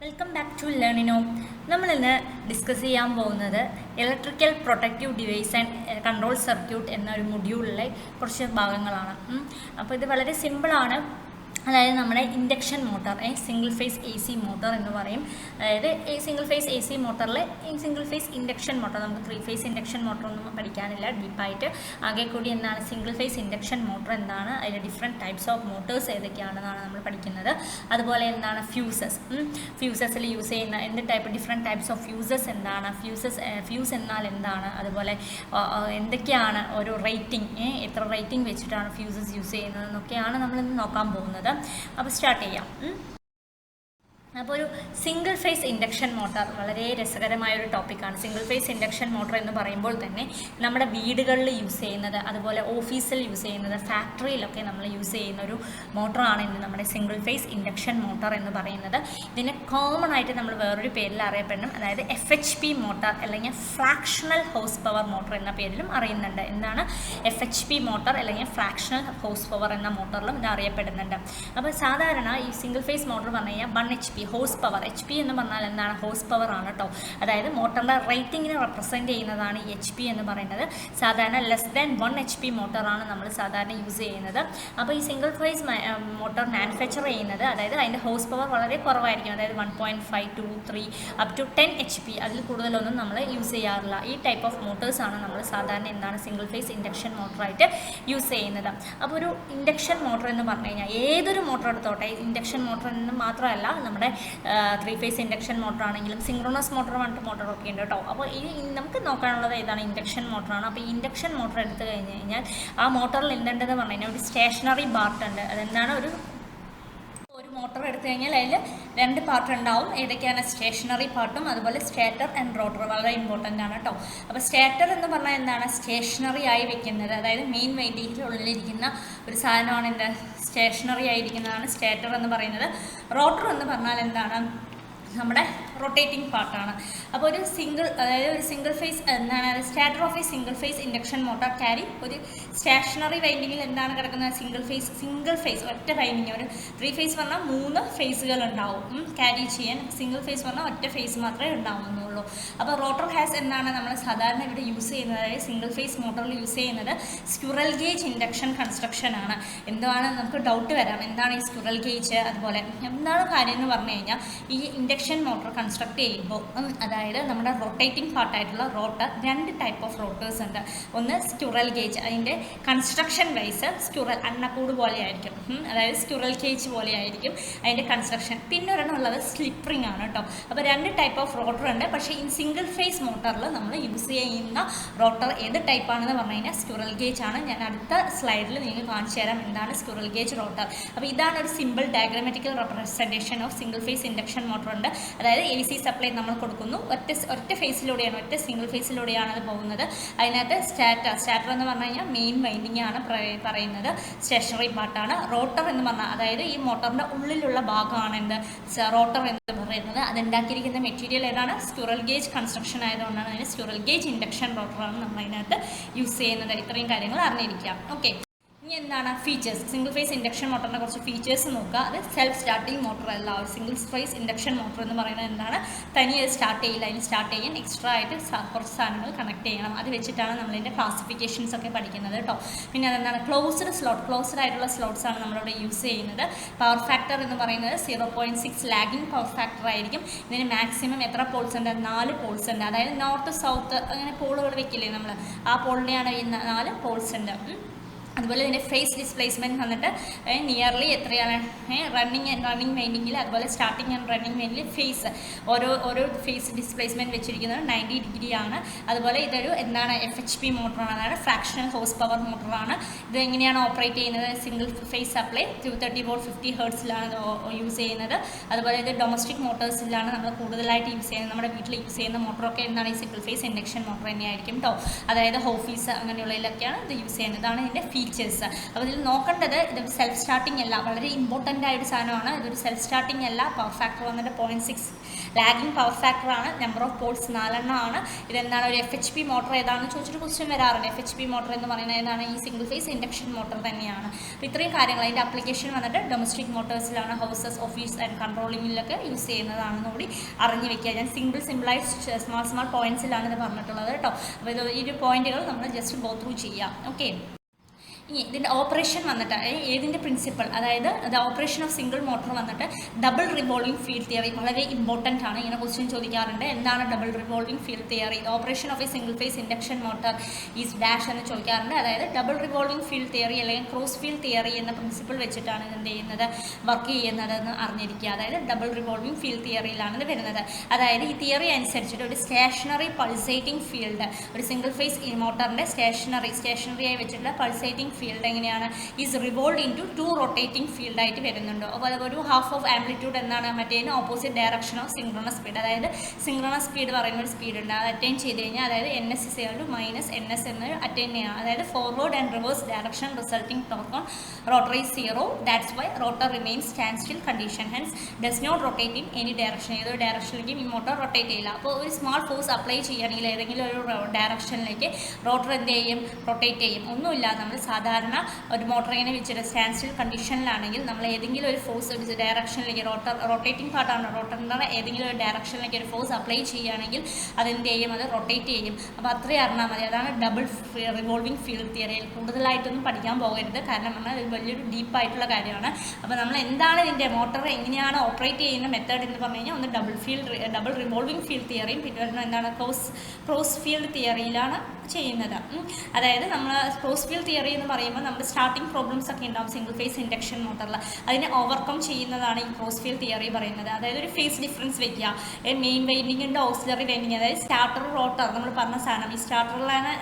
Welcome back to ലേണിനോ. നമ്മളിന്ന് discuss ചെയ്യാൻ പോകുന്നത് electrical protective device and control circuit എന്നൊരു മൊഡ്യൂളിലെ കുറച്ച് ഭാഗങ്ങളാണ്. അപ്പോൾ ഇത് വളരെ സിമ്പിളാണ്. അതായത് നമ്മുടെ induction motor, single phase A C motor എന്ന് പറയും. അതായത് സിംഗിൾ ഫേസ് എ സി മോട്ടറിൽ സിംഗിൾ ഫേസ് ഇൻഡക്ഷൻ മോട്ടർ, നമുക്ക് 3 ഫേസ് ഇൻഡക്ഷൻ മോട്ടറൊന്നും പഠിക്കാനില്ല ഡീപ്പായിട്ട്. ആകെ കൂടി എന്താണ് സിംഗിൾ ഫേസ് ഇൻഡക്ഷൻ മോട്ടർ എന്താണ്, അതിൽ ഡിഫറെൻറ്റ് ടൈപ്സ് ഓഫ് മോട്ടേഴ്സ് ഏതൊക്കെയാണെന്നാണ് നമ്മൾ പഠിക്കുന്നത്. അതുപോലെ എന്താണ് ഫ്യൂസസിൽ യൂസ് ചെയ്യുന്ന ഡിഫറെൻറ്റ് ടൈപ്സ് ഓഫ് ഫ്യൂസസ് എന്താണ്, ഫ്യൂസ് എന്നാൽ എന്താണ്, അതുപോലെ എന്തൊക്കെയാണ് ഓരോ റേറ്റിംഗ്, എത്ര റേറ്റിംഗ് വെച്ചിട്ടാണ് ഫ്യൂസസ് യൂസ് ചെയ്യുന്നതെന്നൊക്കെയാണ് നമ്മളിന്ന് നോക്കാൻ പോകുന്നത്. അപ്പോൾ സ്റ്റാർട്ട് ചെയ്യാം. അപ്പോൾ ഒരു സിംഗിൾ ഫേസ് ഇൻഡക്ഷൻ മോട്ടർ വളരെ രസകരമായൊരു ടോപ്പിക്കാണ്. സിംഗിൾ ഫേസ് ഇൻഡക്ഷൻ മോട്ടർ എന്ന് പറയുമ്പോൾ തന്നെ നമ്മുടെ വീടുകളിൽ യൂസ് ചെയ്യുന്നത്, അതുപോലെ ഓഫീസിൽ യൂസ് ചെയ്യുന്നത്, ഫാക്ടറിയിലൊക്കെ നമ്മൾ യൂസ് ചെയ്യുന്ന ഒരു മോട്ടറാണ് ഇന്ന് നമ്മുടെ സിംഗിൾ ഫേസ് ഇൻഡക്ഷൻ മോട്ടർ എന്ന് പറയുന്നത്. ഇതിനെ കോമൺ ആയിട്ട് നമ്മൾ വേറൊരു പേരിൽ അറിയപ്പെടണം, അതായത് FHP മോട്ടർ അല്ലെങ്കിൽ ഫ്രാക്ഷണൽ ഹോഴ്സ് പവർ മോട്ടർ എന്ന പേരിലും അറിയുന്നുണ്ട്. എന്താണ് FHP മോട്ടർ അല്ലെങ്കിൽ ഫ്രാക്ഷണൽ ഹോഴ്സ് പവർ എന്ന മോട്ടറിലും ഇത് അറിയപ്പെടുന്നുണ്ട്. അപ്പോൾ സാധാരണ ഈ സിംഗിൾ ഫേസ് മോട്ടർ പറഞ്ഞു കഴിഞ്ഞാൽ 1 HP ഹോഴ്സ് പവർ. HP എന്ന് പറഞ്ഞാൽ എന്താണ്, ഹോഴ്സ് പവർ ആണ് കേട്ടോ. അതായത് മോട്ടറിൻ്റെ റേറ്റിങ്ങിനെ റെപ്രസെൻറ്റ് ചെയ്യുന്നതാണ് ഈ HP എന്ന് പറയുന്നത്. സാധാരണ ലെസ് ദാൻ 1 HP മോട്ടറാണ് നമ്മൾ സാധാരണ യൂസ് ചെയ്യുന്നത്. അപ്പോൾ ഈ സിംഗിൾ ഫേസ് മോട്ടർ മാനുഫാക്ചർ ചെയ്യുന്നത്, അതായത് അതിൻ്റെ ഹോഴ്സ് പവർ വളരെ കുറവായിരിക്കും. അതായത് 1.5 to 3 അപ് ടു 10 HP, അതിൽ കൂടുതലൊന്നും നമ്മൾ യൂസ് ചെയ്യാറില്ല. ഈ ടൈപ്പ് ഓഫ് മോട്ടേഴ്സാണ് നമ്മൾ സാധാരണ എന്താണ് സിംഗിൾ ഫേസ് ഇൻഡക്ഷൻ മോട്ടറായിട്ട് യൂസ് ചെയ്യുന്നത്. അപ്പോൾ ഒരു ഇൻഡക്ഷൻ മോട്ടർ എന്ന് പറഞ്ഞു കഴിഞ്ഞാൽ ഏതൊരു മോട്ടർ എടുത്തോട്ടെ, ഇൻഡക്ഷൻ മോട്ടർ എന്ന് മാത്രമല്ല, നമ്മുടെ 3 ഫേസ് ഇൻഡക്ഷൻ മോട്ടർ ആണെങ്കിലും സിങ്ക്രോണസ് മോട്ടർ പറഞ്ഞിട്ട് മോട്ടറൊക്കെ ഉണ്ട് കേട്ടോ. അപ്പോൾ ഈ നമുക്ക് നോക്കാനുള്ളത് ഏതാണ്, ഇൻഡക്ഷൻ മോട്ടറാണ്. അപ്പോൾ ഈ ഇൻഡക്ഷൻ മോട്ടർ എടുത്തു കഴിഞ്ഞ് കഴിഞ്ഞാൽ ആ മോട്ടറിൽ എന്തുണ്ടെന്ന് പറഞ്ഞു കഴിഞ്ഞാൽ ഒരു സ്റ്റേഷനറി പാർട്ട് ഉണ്ട്. അതെന്താണ്, ഒരു മോട്ടർ എടുത്തു കഴിഞ്ഞാൽ അതിൽ 2 പാർട്ട് ഉണ്ടാവും. ഏതൊക്കെയാണ്, സ്റ്റേഷനറി പാർട്ടും അതുപോലെ സ്റ്റേറ്റർ ആൻഡ് റോട്ടർ. വളരെ ഇമ്പോർട്ടൻ്റ് ആണ് കേട്ടോ. അപ്പോൾ സ്റ്റേറ്റർ എന്ന് പറഞ്ഞാൽ എന്താണ്, സ്റ്റേഷനറി ആയി വെക്കുന്നത്, അതായത് മെയിൻ വൈൻഡിങ്ങിനുള്ളിലിരിക്കുന്ന ഒരു സാധനമാണ് എന്ത്, സ്റ്റേഷനറി ആയിരിക്കുന്നതാണ് സ്റ്റേറ്റർ എന്ന് പറയുന്നത്. റോട്ടർ എന്ന് പറഞ്ഞാൽ എന്താണ്, നമ്മുടെ റൊട്ടേറ്റിംഗ് പാർട്ടാണ്. അപ്പോൾ ഒരു സിംഗിൾ ഫേസ് എന്താണ്, starter of A single phase induction motor carry ഒരു സ്റ്റേഷനറി വൈൻഡിങ്ങിൽ എന്താണ് കിടക്കുന്നത്, സിംഗിൾ ഫേസ് ഒറ്റ വൈൻഡിങ്. ഒരു 3 ഫേസ് പറഞ്ഞാൽ 3 ഫേസുകൾ ഉണ്ടാവും ക്യാരി ചെയ്യാൻ. സിംഗിൾ ഫേസ് പറഞ്ഞാൽ ഒറ്റ ഫേസ് മാത്രമേ ഉണ്ടാവുന്നുള്ളൂ. അപ്പോൾ റോട്ടർ ഹാസ് എന്താണ് നമ്മൾ സാധാരണ ഇവിടെ യൂസ് ചെയ്യുന്നത്, അതായത് സിംഗിൾ ഫേസ് മോട്ടറിൽ യൂസ് ചെയ്യുന്നത് സ്ക്വിറൽ ഗേജ് ഇൻഡക്ഷൻ കൺസ്ട്രക്ഷൻ ആണ്. എന്താണ് നമുക്ക് ഡൗട്ട് വരാം, എന്താണ് ഈ സ്ക്വിറൽ ഗേജ്, അതുപോലെ എന്താണ് കാര്യം എന്ന് പറഞ്ഞു കഴിഞ്ഞാൽ ഈ ഇൻഡക്ഷൻ മോട്ടോർ കൺസ്ട്രക്ട് ചെയ്യുമ്പോൾ, അതായത് നമ്മുടെ റൊട്ടേറ്റിംഗ് പാർട്ടായിട്ടുള്ള റോട്ടർ 2 ടൈപ്പ് ഓഫ് റോട്ടേഴ്സ് ഉണ്ട്. ഒന്ന് സ്ക്വിറൽ ഗേജ്, അതിൻ്റെ കൺസ്ട്രക്ഷൻ വൈസ് സ്ക്വിറൽ അണ്ണക്കൂട് പോലെ ആയിരിക്കും, അതായത് സ്ക്വിറൽ ഗേജ് പോലെ ആയിരിക്കും അതിൻ്റെ കൺസ്ട്രക്ഷൻ. പിന്നെ ഒരെണ്ണം ഉള്ളത് സ്ലിപ്പ് ആണ് കേട്ടോ. അപ്പോൾ 2 ടൈപ്പ് ഓഫ് റോട്ടർ ഉണ്ട്. പക്ഷേ ഈ സിംഗിൾ ഫേസ് മോട്ടറിൽ നമ്മൾ യൂസ് ചെയ്യുന്ന റോട്ടർ ഏത് ടൈപ്പാണെന്ന് പറഞ്ഞു കഴിഞ്ഞാൽ സ്ക്വിറൽ ഗേജ് ആണ്. ഞാൻ അടുത്ത സ്ലൈഡിൽ നിങ്ങൾക്ക് കാണിച്ചു തരാം എന്താണ് സ്ക്വിറൽ ഗേജ് റോട്ടർ. അപ്പോൾ ഇതാണ് ഒരു simple diagrammatical representation of single phase induction motor ഉണ്ട്. അതായത് AC സപ്ലൈ നമ്മൾ കൊടുക്കുന്നു, ഒറ്റ ഫേസിലൂടെയാണ്, ഒറ്റ സിംഗിൾ ഫേസിലൂടെയാണ് അത് പോകുന്നത്. അതിനകത്ത് സ്റ്റാർട്ടർ എന്ന് പറഞ്ഞു കഴിഞ്ഞാൽ മെയിൻ വൈൻഡിങ് ആണ് പറയുന്നത്, സ്റ്റേഷനറി പാർട്ടാണ്. റോട്ടർ എന്ന് പറഞ്ഞാൽ അതായത് ഈ മോട്ടറിൻ്റെ ഉള്ളിലുള്ള ഭാഗമാണ് എന്ത്, റോട്ടർ എന്ന് പറയുന്നത്. അതുണ്ടാക്കിയിരിക്കുന്ന മെറ്റീരിയൽ ഏതാണ്, സ്ക്വിറൽ ഗേജ് കൺസ്ട്രക്ഷൻ ആയതുകൊണ്ടാണ് അതിന് സ്ക്വിറൽ ഗേജ് ഇൻഡക്ഷൻ റോട്ടറാണ് നമ്മൾ അതിനകത്ത് യൂസ് ചെയ്യുന്നത്. ഇത്രയും കാര്യങ്ങൾ അറിഞ്ഞിരിക്കാം. ഓക്കെ, ഇനി എന്താണ് ഫീച്ചേഴ്സ്, സിംഗിൾ ഫേസ് ഇൻഡക്ഷൻ മോട്ടറിൻ്റെ കുറച്ച് ഫീച്ചേഴ്സ് നോക്കുക. അത് സെൽഫ് സ്റ്റാർട്ടിങ് മോട്ടർ അല്ല. ഒരു സിംഗിൾ ഫേസ് ഇൻഡക്ഷൻ മോട്ടർ എന്ന് പറയുന്നത് എന്താണ്, തനിയെ സ്റ്റാർട്ട് ചെയ്യില്ല. അതിന് സ്റ്റാർട്ട് ചെയ്യാൻ എക്സ്ട്രാ ആയിട്ട് കുറച്ച് സാധനങ്ങൾ കണക്ട് ചെയ്യണം. അത് വെച്ചിട്ടാണ് നമ്മളിതിൻ്റെ ക്ലാസിഫിക്കേഷൻസ് ഒക്കെ പഠിക്കുന്നത് കേട്ടോ. പിന്നെ അതെന്താണ് ക്ലോസ്ഡ് ആയിട്ടുള്ള സ്ലോട്ട്സ് ആണ് നമ്മളിവിടെ യൂസ് ചെയ്യുന്നത്. പവർ ഫാക്ടർ എന്ന് പറയുന്നത് 0.6 ലാഗിങ് പവർ ഫാക്ടർ ആയിരിക്കും. ഇതിന് മാക്സിമം എത്ര പോൾസ് ഉണ്ട്, 4 പോൾസ് ഉണ്ട്. അതായത് നോർത്ത് സൗത്ത് അങ്ങനെ പോളുകൾ വെക്കില്ലേ നമ്മൾ, ആ പോളിനെയാണ് ഈ 4 പോൾസ് ഉണ്ട്. അതുപോലെ ഇതിൻ്റെ ഫേസ് ഡിസ്പ്ലേസ്മെൻറ്റ് വന്നിട്ട് നിയർലി എത്രയാണ്, റണ്ണിങ് വൈൻഡിങ്ങിൽ അതുപോലെ സ്റ്റാർട്ടിങ് ആൻഡ് റണ്ണിങ് വൈൻഡിൽ ഫേസ് ഓരോ ഫേസ് ഡിസ്പ്ലേസ്മെൻറ്റ് വെച്ചിരിക്കുന്നത് 90 ഡിഗ്രി ആണ്. അതുപോലെ ഇതൊരു എന്താണ് FHP മോട്ടറാണ്, അതായത് ഫ്രാക്ഷണൽ ഹോഴ്സ് പവർ മോട്ടറാണ്. ഇത് എങ്ങനെയാണ് ഓപ്പറേറ്റ് ചെയ്യുന്നത്, സിംഗിൾ ഫേസ് സപ്ലൈ 230 വോൾട്ട് 50 ഹെർട്സിലാണ് യൂസ് ചെയ്യുന്നത്. അതുപോലെ ഇത് ഡൊമസ്റ്റിക് മോട്ടേഴ്സിലാണ് നമ്മൾ കൂടുതലായിട്ട് യൂസ് ചെയ്യുന്നത്. നമ്മുടെ വീട്ടിൽ യൂസ് ചെയ്യുന്ന മോട്ടറൊക്കെ എന്താണ് ഈ സിംഗിൾ ഫേസ് ഇൻഡക്ഷൻ മോട്ടർ തന്നെയായിരിക്കും കേട്ടോ. അതായത് ഓഫീസ് അങ്ങനെയുള്ളതിലൊക്കെയാണ് ഇത് യൂസ് ചെയ്യുന്നത്. ഇതാണ് ഇതിൻ്റെ ഫീച്ചേഴ്സ്. അപ്പോൾ ഇതിൽ നോക്കേണ്ടത് ഇതൊരു സെൽഫ് സ്റ്റാർട്ടിംഗ് അല്ല, വളരെ ഇമ്പോർട്ടൻ്റ് ആയൊരു സാധനമാണ്. ഇതൊരു സെൽഫ് സ്റ്റാർട്ടിംഗ് അല്ല. പവർ ഫാക്ടർ വന്നിട്ട് 0.6 ലാഗിങ് പവർ ഫാക്ടറാണ്. നമ്പർ ഓഫ് പോൾസ് 4 ആണ്. ഇതെന്താണ് ഒരു FHP മോട്ടർ ഏതാണെന്ന് ചോദിച്ചിട്ട് ക്വസ്റ്റ്യൻ വരാറുണ്ട്. FHP മോട്ടർ എന്ന് പറയുന്നത് ഏതാണ്? ഈ സിംഗിൾ ഫേസ് ഇൻഡക്ഷൻ മോട്ടർ തന്നെയാണ്. അപ്പോൾ ഇത്രയും കാര്യങ്ങൾ അതിൻ്റെ അപ്ലിക്കേഷൻ വന്നിട്ട് ഡൊമസ്റ്റിക് മോട്ടേഴ്സിലാണ്, ഹൗസസ്, ഓഫീസ് ആൻഡ് കൺട്രോളിങ്ങിലൊക്കെ യൂസ് ചെയ്യുന്നതാണെന്ന് കൂടി അറിഞ്ഞു വെക്കുക. ഞാൻ സിമ്പിളായിട്ട് സ്മാൾ പോയിന്റ്സിലാണ് ഇത് പറഞ്ഞിട്ടുള്ളത് കേട്ടോ. അപ്പോൾ ഇത് ഈ ഒരു പോയിന്റുകൾ നമ്മൾ ജസ്റ്റ് ഗോ ത്രൂ ചെയ്യാം. ഓക്കെ, ഇനി ഇതിൻ്റെ ഓപ്പറേഷൻ വന്നിട്ട് ഏതിൻ്റെ പ്രിൻസിപ്പൾ, അതായത് the operation of single motor വന്നിട്ട് ഡബിൾ റിവോൾവിംഗ് ഫീൽഡ് തിയറി വളരെ ഇമ്പോർട്ടൻ്റ് ആണ്. ഇങ്ങനെ ക്വസ്റ്റ്യൻ ചോദിക്കാറുണ്ട്. എന്താണ് double revolving field theory? The operation of A single phase induction motor is dash എന്ന് ചോദിക്കാറുണ്ട്. അതായത് ഡബിൾ റിവോൾവിംഗ് ഫീൽഡ് തിയറി അല്ലെങ്കിൽ ക്രോസ് ഫീൽഡ് തിയറി എന്ന പ്രിൻസിപ്പിൾ വെച്ചിട്ടാണ് ഇത് എന്ത് ചെയ്യുന്നത്, വർക്ക് ചെയ്യുന്നതെന്ന് അറിഞ്ഞിരിക്കുക. അതായത് ഡബിൾ റിവോൾവിംഗ് ഫീൽഡ് തിയറിയിലാണ് ഇത് വരുന്നത്. അതായത് ഈ തിയറി അനുസരിച്ചിട്ട് ഒരു സ്റ്റേഷനറി പൾസേറ്റിംഗ് ഫീൽഡ്, ഒരു സിംഗിൾ ഫേസ് മോട്ടറിൻ്റെ സ്റ്റേഷനറിയായി വെച്ചിട്ടുള്ള പൾസേറ്റിംഗ് ഫീൽഡ് എങ്ങനെയാണ്, is revolve into rotating ഫീൽഡായിട്ട് വരുന്നുണ്ട്. അപ്പോൾ ഒരു ഹാഫ് ഓഫ് ആംപ്ലിറ്റ്യൂഡ് എന്നാണ് മറ്റേതിന് opposite direction of synchronous speed. അതായത് സിംഗ്രണസ് സ്പീഡ് പറയുന്ന ഒരു സ്പീഡ് ഉണ്ട്, അത് അറ്റൈൻ ചെയ്ത് കഴിഞ്ഞാൽ അതായത് NS - NS എന്ന് അറ്റൈൻ ചെയ്യാം. അതായത് forward and reverse direction resulting torque on rotor is 0. That's why rotor remains stand still condition, hence does not rotate in any direction. ഏതൊരു ഡയറക്ഷനിലേക്കും ഈ മോട്ടോർ റൊട്ടേറ്റ് ചെയ്യില്ല. അപ്പോൾ ഒരു സ്മാൾ ഫോഴ്സ് അപ്ലൈ ചെയ്യുകയാണെങ്കിൽ ഏതെങ്കിലും ഒരു ഡയറക്ഷനിലേക്ക് റോട്ടർ എന്ത് ചെയ്യും, റൊട്ടേറ്റ് ചെയ്യും. ഒന്നുമില്ല, നമ്മൾ സാധാരണ ഒരു മോട്ടർ ഇങ്ങനെ വെച്ചിട്ട് സ്റ്റാൻഡ് സ്റ്റിൽ കണ്ടീഷനിലാണെങ്കിൽ നമ്മൾ ഏതെങ്കിലും ഒരു ഫോഴ്സ് ഒരു ഡയറക്ഷനിലേക്ക്, റൊട്ടേറ്റിംഗ് പാർട്ടാണ് റോട്ടറിൻ്റെ ഏതെങ്കിലും ഒരു ഡയറക്ഷനിലേക്ക് ഒരു ഫോഴ്സ് അപ്ലൈ ചെയ്യുകയാണെങ്കിൽ അതെന്ത് ചെയ്യും, അത് റൊട്ടേറ്റ് ചെയ്യും. അപ്പോൾ അത്രയും അറിഞ്ഞാൽ മതി. അതാണ് ഡബിൾ റിവോൾവിംഗ് ഫീൽഡ് തിയറിയിൽ. കൂടുതലായിട്ടൊന്നും പഠിക്കാൻ പോകരുത്, കാരണം നമ്മൾ വലിയൊരു ഡീപ്പായിട്ടുള്ള കാര്യമാണ്. അപ്പോൾ നമ്മൾ എന്താണ് ഇതിൻ്റെ മോട്ടർ എങ്ങനെയാണ് ഓപ്പറേറ്റ് ചെയ്യുന്ന മെത്തേഡ് എന്ന് പറഞ്ഞു കഴിഞ്ഞാൽ ഒന്ന് ഡബിൾ റിവോൾവിംഗ് ഫീൽഡ് തിയറിയും പിന്നെ എന്താണ് ക്രോസ് ഫീൽഡ് തിയറിയിലാണ് ചെയ്യുന്നത്. അതായത് നമ്മൾ ക്രോസ് ഫീൽഡ് തിയറി എന്ന് പറയുമ്പോൾ നമ്മുടെ സ്റ്റാർട്ടിംഗ് പ്രോബ്ലംസ് ഒക്കെ ഉണ്ടാവും സിംഗിൾ ഫേസ് ഇൻഡക്ഷൻ മോട്ടറിൽ. അതിനെ ഓവർകം ചെയ്യുന്നതാണ് ഈ ക്രോസ് ഫീൽഡ് തിയറി പറയുന്നത്. അതായത് ഒരു ഫേസ് ഡിഫറൻസ് വെക്കുക, മെയിൻ വൈൻഡിംഗ് ഉണ്ട്, ഓക്സിലറി വൈൻഡിങ്, അതായത് സ്റ്റാർട്ടർ റോട്ടർ നമ്മൾ പറഞ്ഞ സാധനം. ഈ സ്റ്റാർട്ടറിലാണ്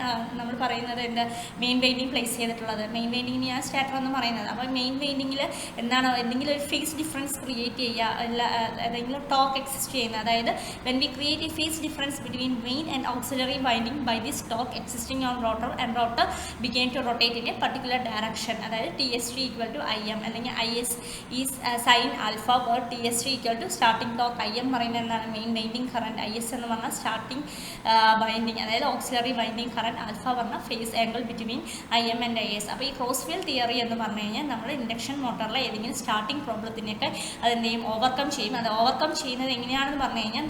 നമ്മൾ പറയുന്നത് എൻ്റെ മെയിൻ വൈൻഡിങ് പ്ലേസ് ചെയ്തിട്ടുള്ളത്. മെയിൻ വൈൻഡിങ്ങിനെയാണ് സ്റ്റാർട്ടർ എന്ന് പറയുന്നത്. അപ്പോൾ മെയിൻ വൈൻഡിങ്ങിൽ എന്താണ് എന്തെങ്കിലും ഒരു ഫേസ് ഡിഫറൻസ് ക്രിയേറ്റ് ചെയ്യുക, ഏതെങ്കിലും ടോക്ക് എക്സിസ്റ്റ് ചെയ്യുന്നത്. അതായത് when we create a phase difference between main and auxiliary winding by this torque existing on rotor and rotor began to rotate in a particular direction. അതായത് TST = IM അല്ലെങ്കിൽ IS is sin alpha where TST = starting torque. IM പറയുന്നത് എന്താണ്, main winding current. IS എന്ന് പറഞ്ഞാൽ starting winding, അതായത് auxiliary winding current. Alpha പറഞ്ഞാൽ phase angle between IM and IS. അപ്പോൾ ഈ ക്രോസ് ഫീൽഡ് തിയറി എന്ന് പറഞ്ഞു കഴിഞ്ഞാൽ നമ്മൾ ഇൻഡക്ഷൻ മോട്ടറിലെ ഏതെങ്കിലും സ്റ്റാർട്ടിംഗ് പ്രോബ്ലത്തിനൊക്കെ അതെന്തെയും ഓവർകം ചെയ്യും. അത് ഓവർകം ചെയ്യുന്നത് എങ്ങനെയാണെന്ന് പറഞ്ഞു കഴിഞ്ഞാൽ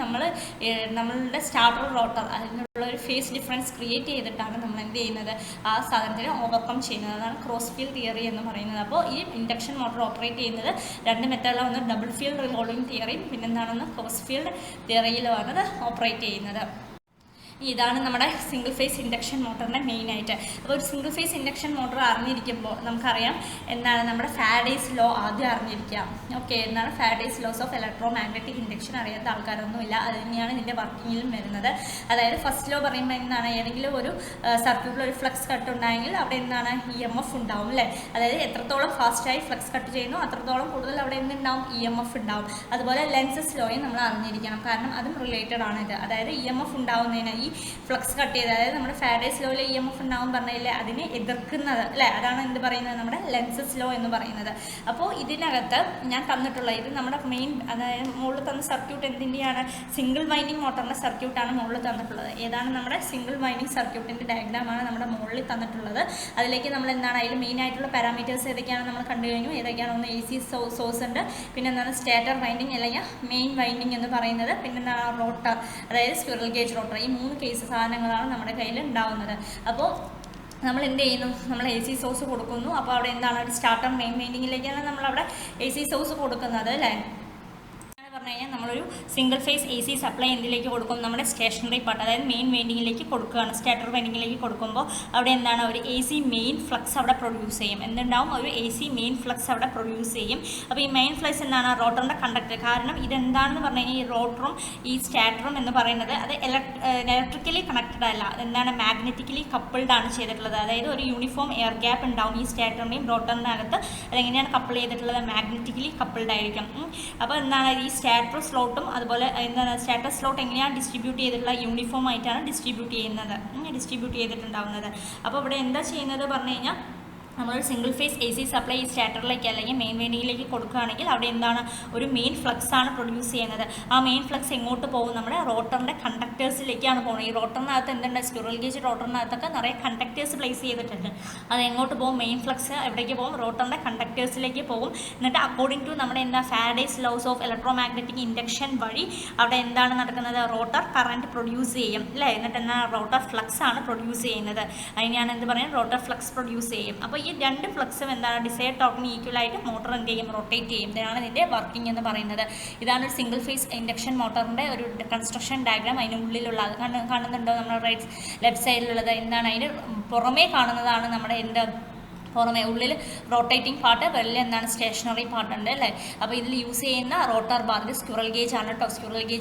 നമ്മളുടെ സ്റ്റാർട്ടർ റോട്ടർ അതിനുള്ള ഒരു ഫേസ് ഡിഫറൻസ് ക്രിയേറ്റ് ചെയ്തിട്ടാണ് നമ്മൾ എന്ത് ചെയ്യുന്നത്, ആ സാധനത്തിന് ഓവർകം ചെയ്യുന്നത്. അതാണ് ക്രോസ് ഫീൽഡ് തിയറി എന്ന് പറയുന്നത്. അപ്പോൾ ഈ ഇൻഡക്ഷൻ മോട്ടർ ഓപ്പറേറ്റ് ചെയ്യുന്നത് രണ്ട് മെത്തേഡിലാണ്. ഒന്ന് ഡബിൾ ഫീൽഡ് റിവോൾവിംഗ് തിയറിയും പിന്നെന്താണെന്ന് ക്രോസ് ഫീൽഡ് തിയറിയിലുമാണ് അത് ഓപ്പറേറ്റ് ചെയ്യുന്നത്. ഇതാണ് നമ്മുടെ സിംഗിൾ ഫേസ് ഇൻഡക്ഷൻ മോട്ടറിൻ്റെ മെയിനായിട്ട്. അപ്പോൾ ഒരു സിംഗിൾ ഫേസ് ഇൻഡക്ഷൻ മോട്ടർ അറിഞ്ഞിരിക്കുമ്പോൾ നമുക്കറിയാം എന്താണ് നമ്മുടെ ഫാരഡേസ് ലോ ആദ്യം അറിഞ്ഞിരിക്കാം. ഓക്കെ, എന്താണ് Faraday's laws of electro magnetic induction അറിയാത്ത ആൾക്കാരൊന്നുമില്ല. അത് തന്നെയാണ് ഇതിൻ്റെ വർക്കിങ്ങിലും വരുന്നത്. അതായത് ഫസ്റ്റ് ലോ പറയുമ്പോൾ എന്താണ്, ഏതെങ്കിലും ഒരു സർക്യൂട്ടിൽ ഒരു ഫ്ലക്സ് കട്ട് ഉണ്ടായെങ്കിൽ അവിടെ എന്താണ് EMF ഉണ്ടാവും അല്ലേ. അതായത് എത്രത്തോളം ഫാസ്റ്റായി ഫ്ലക്സ് കട്ട് ചെയ്യുന്നു അത്രത്തോളം കൂടുതൽ അവിടെ എന്തുണ്ടാവും, EMF ഉണ്ടാവും. അതുപോലെ ലെൻസസ് ലോയും നമ്മൾ അറിഞ്ഞിരിക്കണം, കാരണം അതും റിലേറ്റഡ് ആണ് ഇത്. അതായത് EMF ഉണ്ടാവുന്നതിന് ഈ ഫ്ലക്സ് കട്ട് ചെയ്ത്, അതായത് നമ്മുടെ ഫാരഡേസ് ലോയിൽ EMF ഉണ്ടാവും പറഞ്ഞില്ലേ, അതിനെ എതിർക്കുന്നത് അല്ലേ, അതാണ് എന്ത് പറയുന്നത്, നമ്മുടെ ലെൻസസ് ലോ എന്ന് പറയുന്നത്. അപ്പോൾ ഇതിനകത്ത് ഞാൻ തന്നിട്ടുള്ള ഇത് നമ്മുടെ മെയിൻ, അതായത് മുകളിൽ തന്ന സർക്യൂട്ട് എന്തിൻ്റെയാണ്, സിംഗിൾ വൈൻഡിങ് മോട്ടറിൻ്റെ സർക്യൂട്ടാണ് മുകളിൽ തന്നിട്ടുള്ളത്. ഏതാണ് നമ്മുടെ സിംഗിൾ വൈൻഡിങ് സർക്യൂട്ടിൻ്റെ ഡയഗ്രാമാണ് നമ്മുടെ മുകളിൽ തന്നിട്ടുള്ളത്. അതിലേക്ക് നമ്മൾ എന്താണ് അതിൽ മെയിൻ ആയിട്ടുള്ള പാരാമീറ്റേഴ്സ് ഏതൊക്കെയാണ് നമ്മൾ കണ്ടു കഴിഞ്ഞു. ഏതൊക്കെയാണ്, ഒന്ന് AC സോഴ്സ് ഉണ്ട്, പിന്നെ എന്താണ് സ്റ്റാറ്റർ വൈൻഡിങ് അല്ലെങ്കിൽ മെയിൻ വൈൻഡിങ് എന്ന് പറയുന്നത്, പിന്നെ എന്താണ് റോട്ടർ, അതായത് സ്ക്വിറൽ ഗേജ് റോട്ടർ. ഈ 3 കേസ് സാധനങ്ങളാണ് നമ്മുടെ കയ്യിൽ ഉണ്ടാവുന്നത്. അപ്പോൾ നമ്മൾ എന്ത് ചെയ്യുന്നു, നമ്മൾ AC സോഴ്സ് കൊടുക്കുന്നു. അപ്പോൾ അവിടെ എന്താണ് ഒരു സ്റ്റാർട്ടർ മെയിൻ വൈൻഡിങ്ങിലേക്കാണ് നമ്മളവിടെ AC സോഴ്സ് കൊടുക്കുന്നത് അല്ലേ. പറഞ്ഞു കഴിഞ്ഞാൽ നമ്മളൊരു സിംഗിൾ ഫേസ് AC സപ്ലൈ എന്തിലേക്ക് കൊടുക്കും, നമ്മുടെ സ്റ്റേഷനറി പാർട്ട്, അതായത് മെയിൻ വൈൻഡിങ്ങിലേക്ക് കൊടുക്കുകയാണ്. സ്റ്റാർട്ടർ വൈൻഡിങ്ങിലേക്ക് കൊടുക്കുമ്പോൾ അവിടെ എന്താണ് ഒരു AC മെയിൻ ഫ്ലക്സ് അവിടെ പ്രൊഡ്യൂസ് ചെയ്യും. എന്തുണ്ടാവും, ഒരു AC മെയിൻ ഫ്ലക്സ് അവിടെ പ്രൊഡ്യൂസ് ചെയ്യും. അപ്പോൾ ഈ മെയിൻ ഫ്ലക്സ് എന്താണ്, റോട്ടറിൻ്റെ കണ്ടക്ടർ. കാരണം ഇതെന്താണെന്ന് പറഞ്ഞു കഴിഞ്ഞാൽ ഈ റോട്ടറും ഈ സ്റ്റാർട്ടറും എന്ന് പറയുന്നത് അത് ഇലക്ട്രിക്കലി കണക്റ്റഡ് അല്ല, എന്താണ് മാഗ്നറ്റിക്കലി കപ്പിൾഡ് ആണ് ചെയ്തിട്ടുള്ളത്. അതായത് ഒരു യൂണിഫോം എയർ ഗ്യാപ്പ് ഉണ്ടാവും ഈ സ്റ്റാർട്ടറിൻ്റെയും റോട്ടറിൻ്റെ അകത്ത്. അതെങ്ങനെയാണ് കപ്പിൾ ചെയ്തിട്ടുള്ളത്, മാഗ്നറ്റിക്കലി കപ്പിൾഡ് ആയിരിക്കും. അപ്പോൾ എന്താണ് ഈ സ്റ്റാർട്ടർ സ്ലോട്ടും അതുപോലെ എന്താണ് സ്റ്റാർട്ടർ സ്ലോട്ട് എങ്ങനെയാണ് ഡിസ്ട്രിബ്യൂട്ട് ചെയ്തിട്ടുള്ള യൂണിഫോം ആയിട്ടാണ് ഡിസ്ട്രിബ്യൂട്ട് ചെയ്തിട്ടുണ്ടാവുന്നത്. അപ്പോൾ ഇവിടെ എന്താ ചെയ്യുന്നത് പറഞ്ഞു കഴിഞ്ഞാൽ നമ്മളൊരു സിംഗിൾ ഫേസ് AC സപ്ലൈ ഈ സ്റ്റാർട്ടറിലേക്ക് അല്ലെങ്കിൽ മെയിൻ വൈൻഡിങ്ങിലേക്ക് കൊടുക്കുകയാണെങ്കിൽ അവിടെ എന്താണ് ഒരു മെയിൻ ഫ്ലക്സ് ആണ് പ്രൊഡ്യൂസ് ചെയ്യുന്നത്. ആ മെയിൻ ഫ്ലക്സ് എങ്ങോട്ട് പോകും? നമ്മുടെ റോട്ടറിൻ്റെ കണ്ടക്ടേഴ്സിലേക്കാണ് പോകുന്നത്. ഈ റോട്ടറിനകത്ത് എന്തുണ്ട്? സ്ക്വിറൽ ഗേജ് റോട്ടറിനകത്തൊക്കെ നിറയെ കണ്ടക്ടേഴ്സ് പ്ലേസ് ചെയ്തിട്ടുണ്ട്. അത് എങ്ങോട്ട് പോകും? മെയിൻ ഫ്ലക്സ് എവിടേക്ക് പോകും? റോട്ടറിൻ്റെ കണ്ടക്ടേഴ്സിലേക്ക് പോകും. എന്നിട്ട് അക്കോർഡിംഗ് ടു നമ്മുടെ എന്താ Faraday's laws of electromagnetic induction വഴി അവിടെ എന്താണ് നടക്കുന്നത്? റോട്ടർ കറണ്ട് പ്രൊഡ്യൂസ് ചെയ്യും അല്ലേ? എന്നിട്ട് എന്താണ്? റോട്ടർ ഫ്ലക്സ് ആണ് പ്രൊഡ്യൂസ് ചെയ്യുന്നത്. അതിനെയാണ് എന്ത് പറയുന്നത്? റോട്ടർ ഫ്ലക്സ് പ്രൊഡ്യൂസ് ചെയ്യും. അപ്പോൾ ഈ രണ്ട് ഫ്ലക്സും എന്താണ്? ഡിസൈഡ് ടോർക്കിന് ഈക്വൽ ആയിട്ട് മോട്ടർ എന്ത് ചെയ്യും? റൊട്ടേറ്റ് ചെയ്യും. ഇതാണ് ഇതിൻ്റെ വർക്കിംഗ് എന്ന് പറയുന്നത്. ഇതാണ് ഒരു സിംഗിൾ ഫേസ് ഇൻഡക്ഷൻ മോട്ടറിൻ്റെ ഒരു കൺസ്ട്രക്ഷൻ ഡയഗ്രാം. അതിനുള്ളിലുള്ള അത് കാണുന്നുണ്ടോ? നമ്മുടെ ലെഫ്റ്റ് സൈഡിലുള്ളത് എന്താണ്? അതിന് പുറമേ കാണുന്നതാണ് നമ്മുടെ എന്ത്? പുറമെ. ഉള്ളിൽ റൊട്ടേറ്റിംഗ് പാർട്ട്, വെളിയിൽ എന്താണ്? സ്റ്റേഷനറി പാർട്ട് ഉണ്ട് അല്ലേ? അപ്പോൾ ഇതിൽ യൂസ് ചെയ്യുന്ന റോട്ടർ ബാർ ഇത് സ്ക്വിറൽ ഗേജ് ആണ് കേട്ടോ.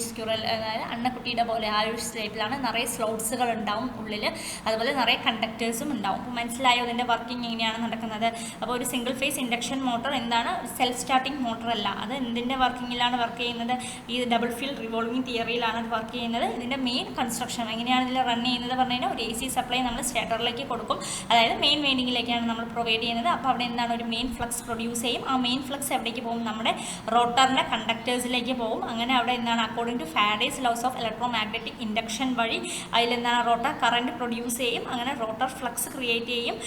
സ്ക്വിറൽ അതായത് അണ്ണക്കുട്ടിയുടെ പോലെ ആ ഒരു ഷേപ്പിലാണ്. നിറയെ സ്ലോട്ട്സുകൾ ഉണ്ടാവും ഉള്ളിൽ, അതുപോലെ നിറയെ കണ്ടക്ടേഴ്സും ഉണ്ടാവും. അപ്പോൾ മനസ്സിലായോ ഇതിൻ്റെ വർക്കിംഗ് എങ്ങനെയാണ് നടക്കുന്നത്? അപ്പോൾ ഒരു സിംഗിൾ ഫേസ് ഇൻഡക്ഷൻ മോട്ടർ എന്താണ്? സെൽഫ് സ്റ്റാർട്ടിംഗ് മോട്ടർ അല്ല. അത് എന്തിൻ്റെ വർക്കിങ്ങിലാണ് വർക്ക് ചെയ്യുന്നത്? ഈ ഡബിൾ ഫീൽഡ് റിവോൾവിംഗ് തിയറിയിലാണ് അത് വർക്ക് ചെയ്യുന്നത്. ഇതിൻ്റെ മെയിൻ കൺസ്ട്രക്ഷൻ എങ്ങനെയാണ് ഇതിൽ റൺ ചെയ്യുന്നത് പറഞ്ഞു കഴിഞ്ഞാൽ ഒരു AC സപ്ലൈ നമ്മൾ സ്റ്റാർട്ടറിലേക്ക് കൊടുക്കും. അതായത് മെയിൻ വൈൻഡിങ്ങിലേക്കാണ് നമ്മൾ പ്രൊവൈഡ് ചെയ്യുന്നത്. അപ്പോൾ അവിടെ എന്താണ്? ഒരു മെയിൻ ഫ്ലക്സ് പ്രൊഡ്യൂസ് ചെയ്യും. ആ മെയിൻ ഫ്ലക്സ് എവിടേക്ക് പോകും? നമ്മുടെ റോട്ടറിൻ്റെ കണ്ടക്ടേഴ്സിലേക്ക് പോകും. അങ്ങനെ അവിടെ എന്താണ്? According to Faraday's laws of electromagnetic induction വഴി അതിലെന്താണ്? റോട്ടർ കറണ്ട് പ്രൊഡ്യൂസ് ചെയ്യും. അങ്ങനെ റോട്ടർ ഫ്ലക്സ് ക്രിയേറ്റ് ചെയ്യും.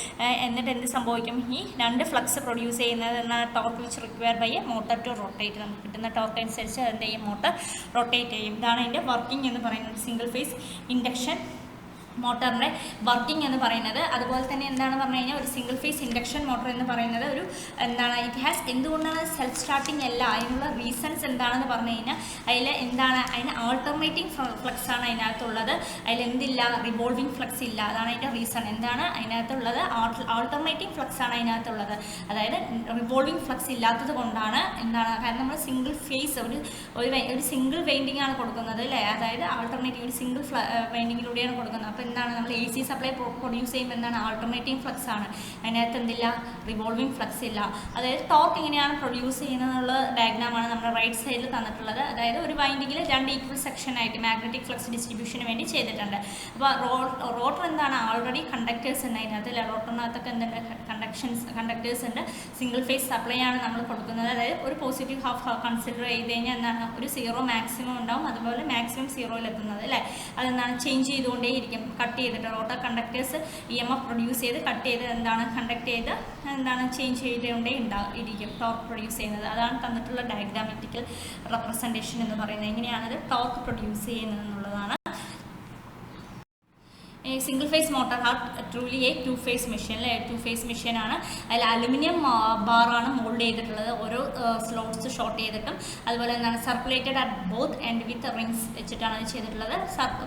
എന്നിട്ട് എന്ത് സംഭവിക്കും? ഈ രണ്ട് ഫ്ലക്സ് പ്രൊഡ്യൂസ് ചെയ്യുന്നത് എന്താണ്? Torque which require by a motor to rotate. നമുക്ക് കിട്ടുന്ന ടോർക്ക് അനുസരിച്ച് എന്ത് ചെയ്യും? മോട്ടർ റൊട്ടേറ്റ് ചെയ്യും. ഇതാണ് അതിൻ്റെ വർക്കിംഗ് എന്ന് പറയുന്നത്. സിംഗിൾ ഫേസ് ഇൻഡക്ഷൻ മോട്ടറിൻ്റെ വർക്കിംഗ് എന്ന് പറയുന്നത്. അതുപോലെ തന്നെ എന്താണ് പറഞ്ഞു കഴിഞ്ഞാൽ ഒരു സിംഗിൾ ഫേസ് ഇൻഡക്ഷൻ മോട്ടർ എന്ന് പറയുന്നത് ഒരു എന്താണ്? ഇറ്റ് ഹാസ് എന്തുകൊണ്ടാണ് സെൽഫ് സ്റ്റാർട്ടിംഗ് അല്ല? അതിനുള്ള റീസൺസ് എന്താണെന്ന് പറഞ്ഞു കഴിഞ്ഞാൽ അതിൽ എന്താണ്? അതിന് ആൾട്ടർനേറ്റിംഗ് ഫ്ലക്സ് ആണ് അതിനകത്തുള്ളത്. അതിലെന്തില്ല? റിവോൾവിംഗ് ഫ്ലക്സ് ഇല്ല. അതാണ് അതിൻ്റെ റീസൺ. എന്താണ് അതിനകത്തുള്ളത്? ആൾട്ടർനേറ്റിംഗ് ഫ്ലക്സ് ആണ് അതിനകത്തുള്ളത്. അതായത് റിവോൾവിംഗ് ഫ്ലക്സ് ഇല്ലാത്തത് കൊണ്ടാണ് എന്താണ്? കാരണം നമ്മൾ സിംഗിൾ ഫേസ് ഒരു സിംഗിൾ വൈൻഡിങ് ആണ് കൊടുക്കുന്നത് അല്ലേ? അതായത് ആൾട്ടർനേറ്റീവ് ഒരു സിംഗിൾ വൈൻഡിങ്ങിലൂടെയാണ് കൊടുക്കുന്നത്. അപ്പോൾ എന്താണ്? നമ്മൾ AC സപ്ലൈ പ്രൊഡ്യൂസ് ചെയ്യുമ്പോൾ എന്താണ്? ആൾട്ടർനേറ്റിംഗ് ഫ്ലക്സ് ആണ്. അതിനകത്ത് എന്തില്ല? റിവോൾവിംഗ് ഫ്ലക്സ് ഇല്ല. അതായത് ടോർക്ക് എങ്ങനെയാണ് പ്രൊഡ്യൂസ് ചെയ്യുന്നതെന്നുള്ള ഡയഗ്രാമാണ് നമ്മുടെ റൈറ്റ് സൈഡിൽ തന്നിട്ടുള്ളത്. അതായത് ഒരു വൈൻഡിങ്ങിൽ രണ്ട് ഈക്വൽ സെക്ഷൻ ആയിട്ട് മാഗ്നറ്റിക് ഫ്ലക്സ് ഡിസ്ട്രിബ്യൂഷന് വേണ്ടി ചെയ്തിട്ടുണ്ട്. അപ്പോൾ റോട്ടർ എന്താണ്? ഓൾറെഡി കണ്ടക്ടേഴ്സ് ഉണ്ട് അതിനകത്ത്. റോട്ടറിനകത്തൊക്കെ എന്തുണ്ട്? കണ്ടക്ടേഴ്സ് ഉണ്ട്. സിംഗിൾ ഫേസ് സപ്ലൈ ആണ് നമ്മൾ കൊടുക്കുന്നത്. അതായത് ഒരു പോസിറ്റീവ് ഹാഫ് കൺസിഡർ ചെയ്ത് കഴിഞ്ഞാൽ എന്താണ്? ഒരു 0 മാക്സിമം ഉണ്ടാവും. അതുപോലെ മാക്സിമം 0യിൽ എത്തുന്നത് അല്ലേ? അതെന്താണ്? ചേഞ്ച് ചെയ്തുകൊണ്ടേയിരിക്കും. കട്ട് ചെയ്തിട്ട് റോട്ടർ കണ്ടക്ടേഴ്സ് EMF പ്രൊഡ്യൂസ് ചെയ്ത് കട്ട് ചെയ്ത് എന്താണ്? കണ്ടക്ട് ചെയ്ത് എന്താണ്? ചേഞ്ച് ചെയ്തുകൊണ്ടേ ഇരിക്കും ടോർക്ക് പ്രൊഡ്യൂസ് ചെയ്യുന്നത്. അതാണ് തന്നിട്ടുള്ള ഡയഗ്രാമാറ്റിക്കൽ റെപ്രസെൻറ്റേഷൻ എന്ന് പറയുന്നത്. എങ്ങനെയാണത് ടോർക്ക് പ്രൊഡ്യൂസ് ചെയ്യുന്നത് എന്നുള്ളതാണ്. Single phase motor truly a 2 phase machine അല്ലേ? 2 ഫേസ് മെഷീൻ ആണ്. അതിൽ അലുമിനിയം ബാറാണ് മോൾഡ് ചെയ്തിട്ടുള്ളത്. ഓരോ സ്ലോട്ട്സ് ഷോർട്ട് ചെയ്തിട്ടും അതുപോലെ എന്താണ്? Circulated at both end with rings വെച്ചിട്ടാണ് അത് ചെയ്തിട്ടുള്ളത്.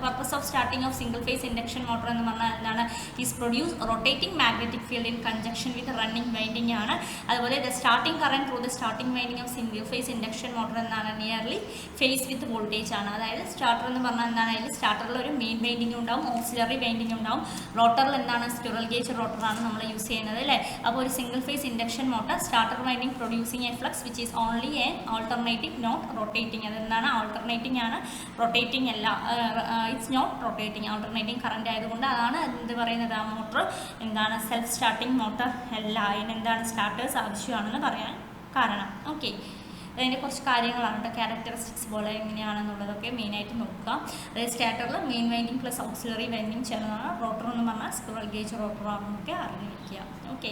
Purpose of starting of single phase induction motor എന്ന് പറഞ്ഞാൽ എന്താണ്? Is produce rotating magnetic field in congestion with running winding ആണ്. അതുപോലെ the starting current through the starting winding of single phase induction motor എന്നാണ് nearly face വിത്ത് voltage ആണ്. അതായത് starter എന്ന് പറഞ്ഞാൽ എന്താണ്? അതിൽ സ്റ്റാർട്ടറിൽ ഒരു മെയിൻ വൈൻഡിംഗ് ഉണ്ടാവും, ഓക്സിലറി വൈൻഡിംഗ് ഉണ്ടാവും. റോട്ടറിൽ എന്താണ്? സ്ക്വിറൽ ഗേജ് റോട്ടറാണ് നമ്മൾ യൂസ് ചെയ്യുന്നത് അല്ലേ? അപ്പോൾ ഒരു single phase induction motor starter winding producing a flux which is only a alternating not rotating. അതെന്താണ്? ആൾട്ടർനേറ്റിംഗ് ആണ്, റൊട്ടേറ്റിംഗ് അല്ല. It's not rotating. Alternating current ആയതുകൊണ്ട് അതാണ് എന്ത് പറയുന്നത്? ആ മോട്ടർ എന്താണ്? സെൽഫ് സ്റ്റാർട്ടിംഗ് മോട്ടർ അല്ല. അതിനെന്താണ്? സ്റ്റാർട്ടേഴ്സ് ആവശ്യമാണെന്ന് പറയാൻ കാരണം. ഓക്കെ, അതിൻ്റെ കുറച്ച് കാര്യങ്ങളാണ് കേട്ടോ. ക്യാരക്ടറിസ്റ്റിക്സ് പോലെ എങ്ങനെയാണെന്നുള്ളതൊക്കെ മെയിനായിട്ട് നോക്കുക. അതായത് സ്റ്റാർട്ടറിൽ main winding plus auxiliary winding ചേർന്നതാണ്. റോട്ടർ എന്ന് പറഞ്ഞാൽ സ്ക്വിറൽ ഗേജ് റോട്ടറാണെന്നൊക്കെ അറിഞ്ഞു വയ്ക്കുക. ഓക്കെ,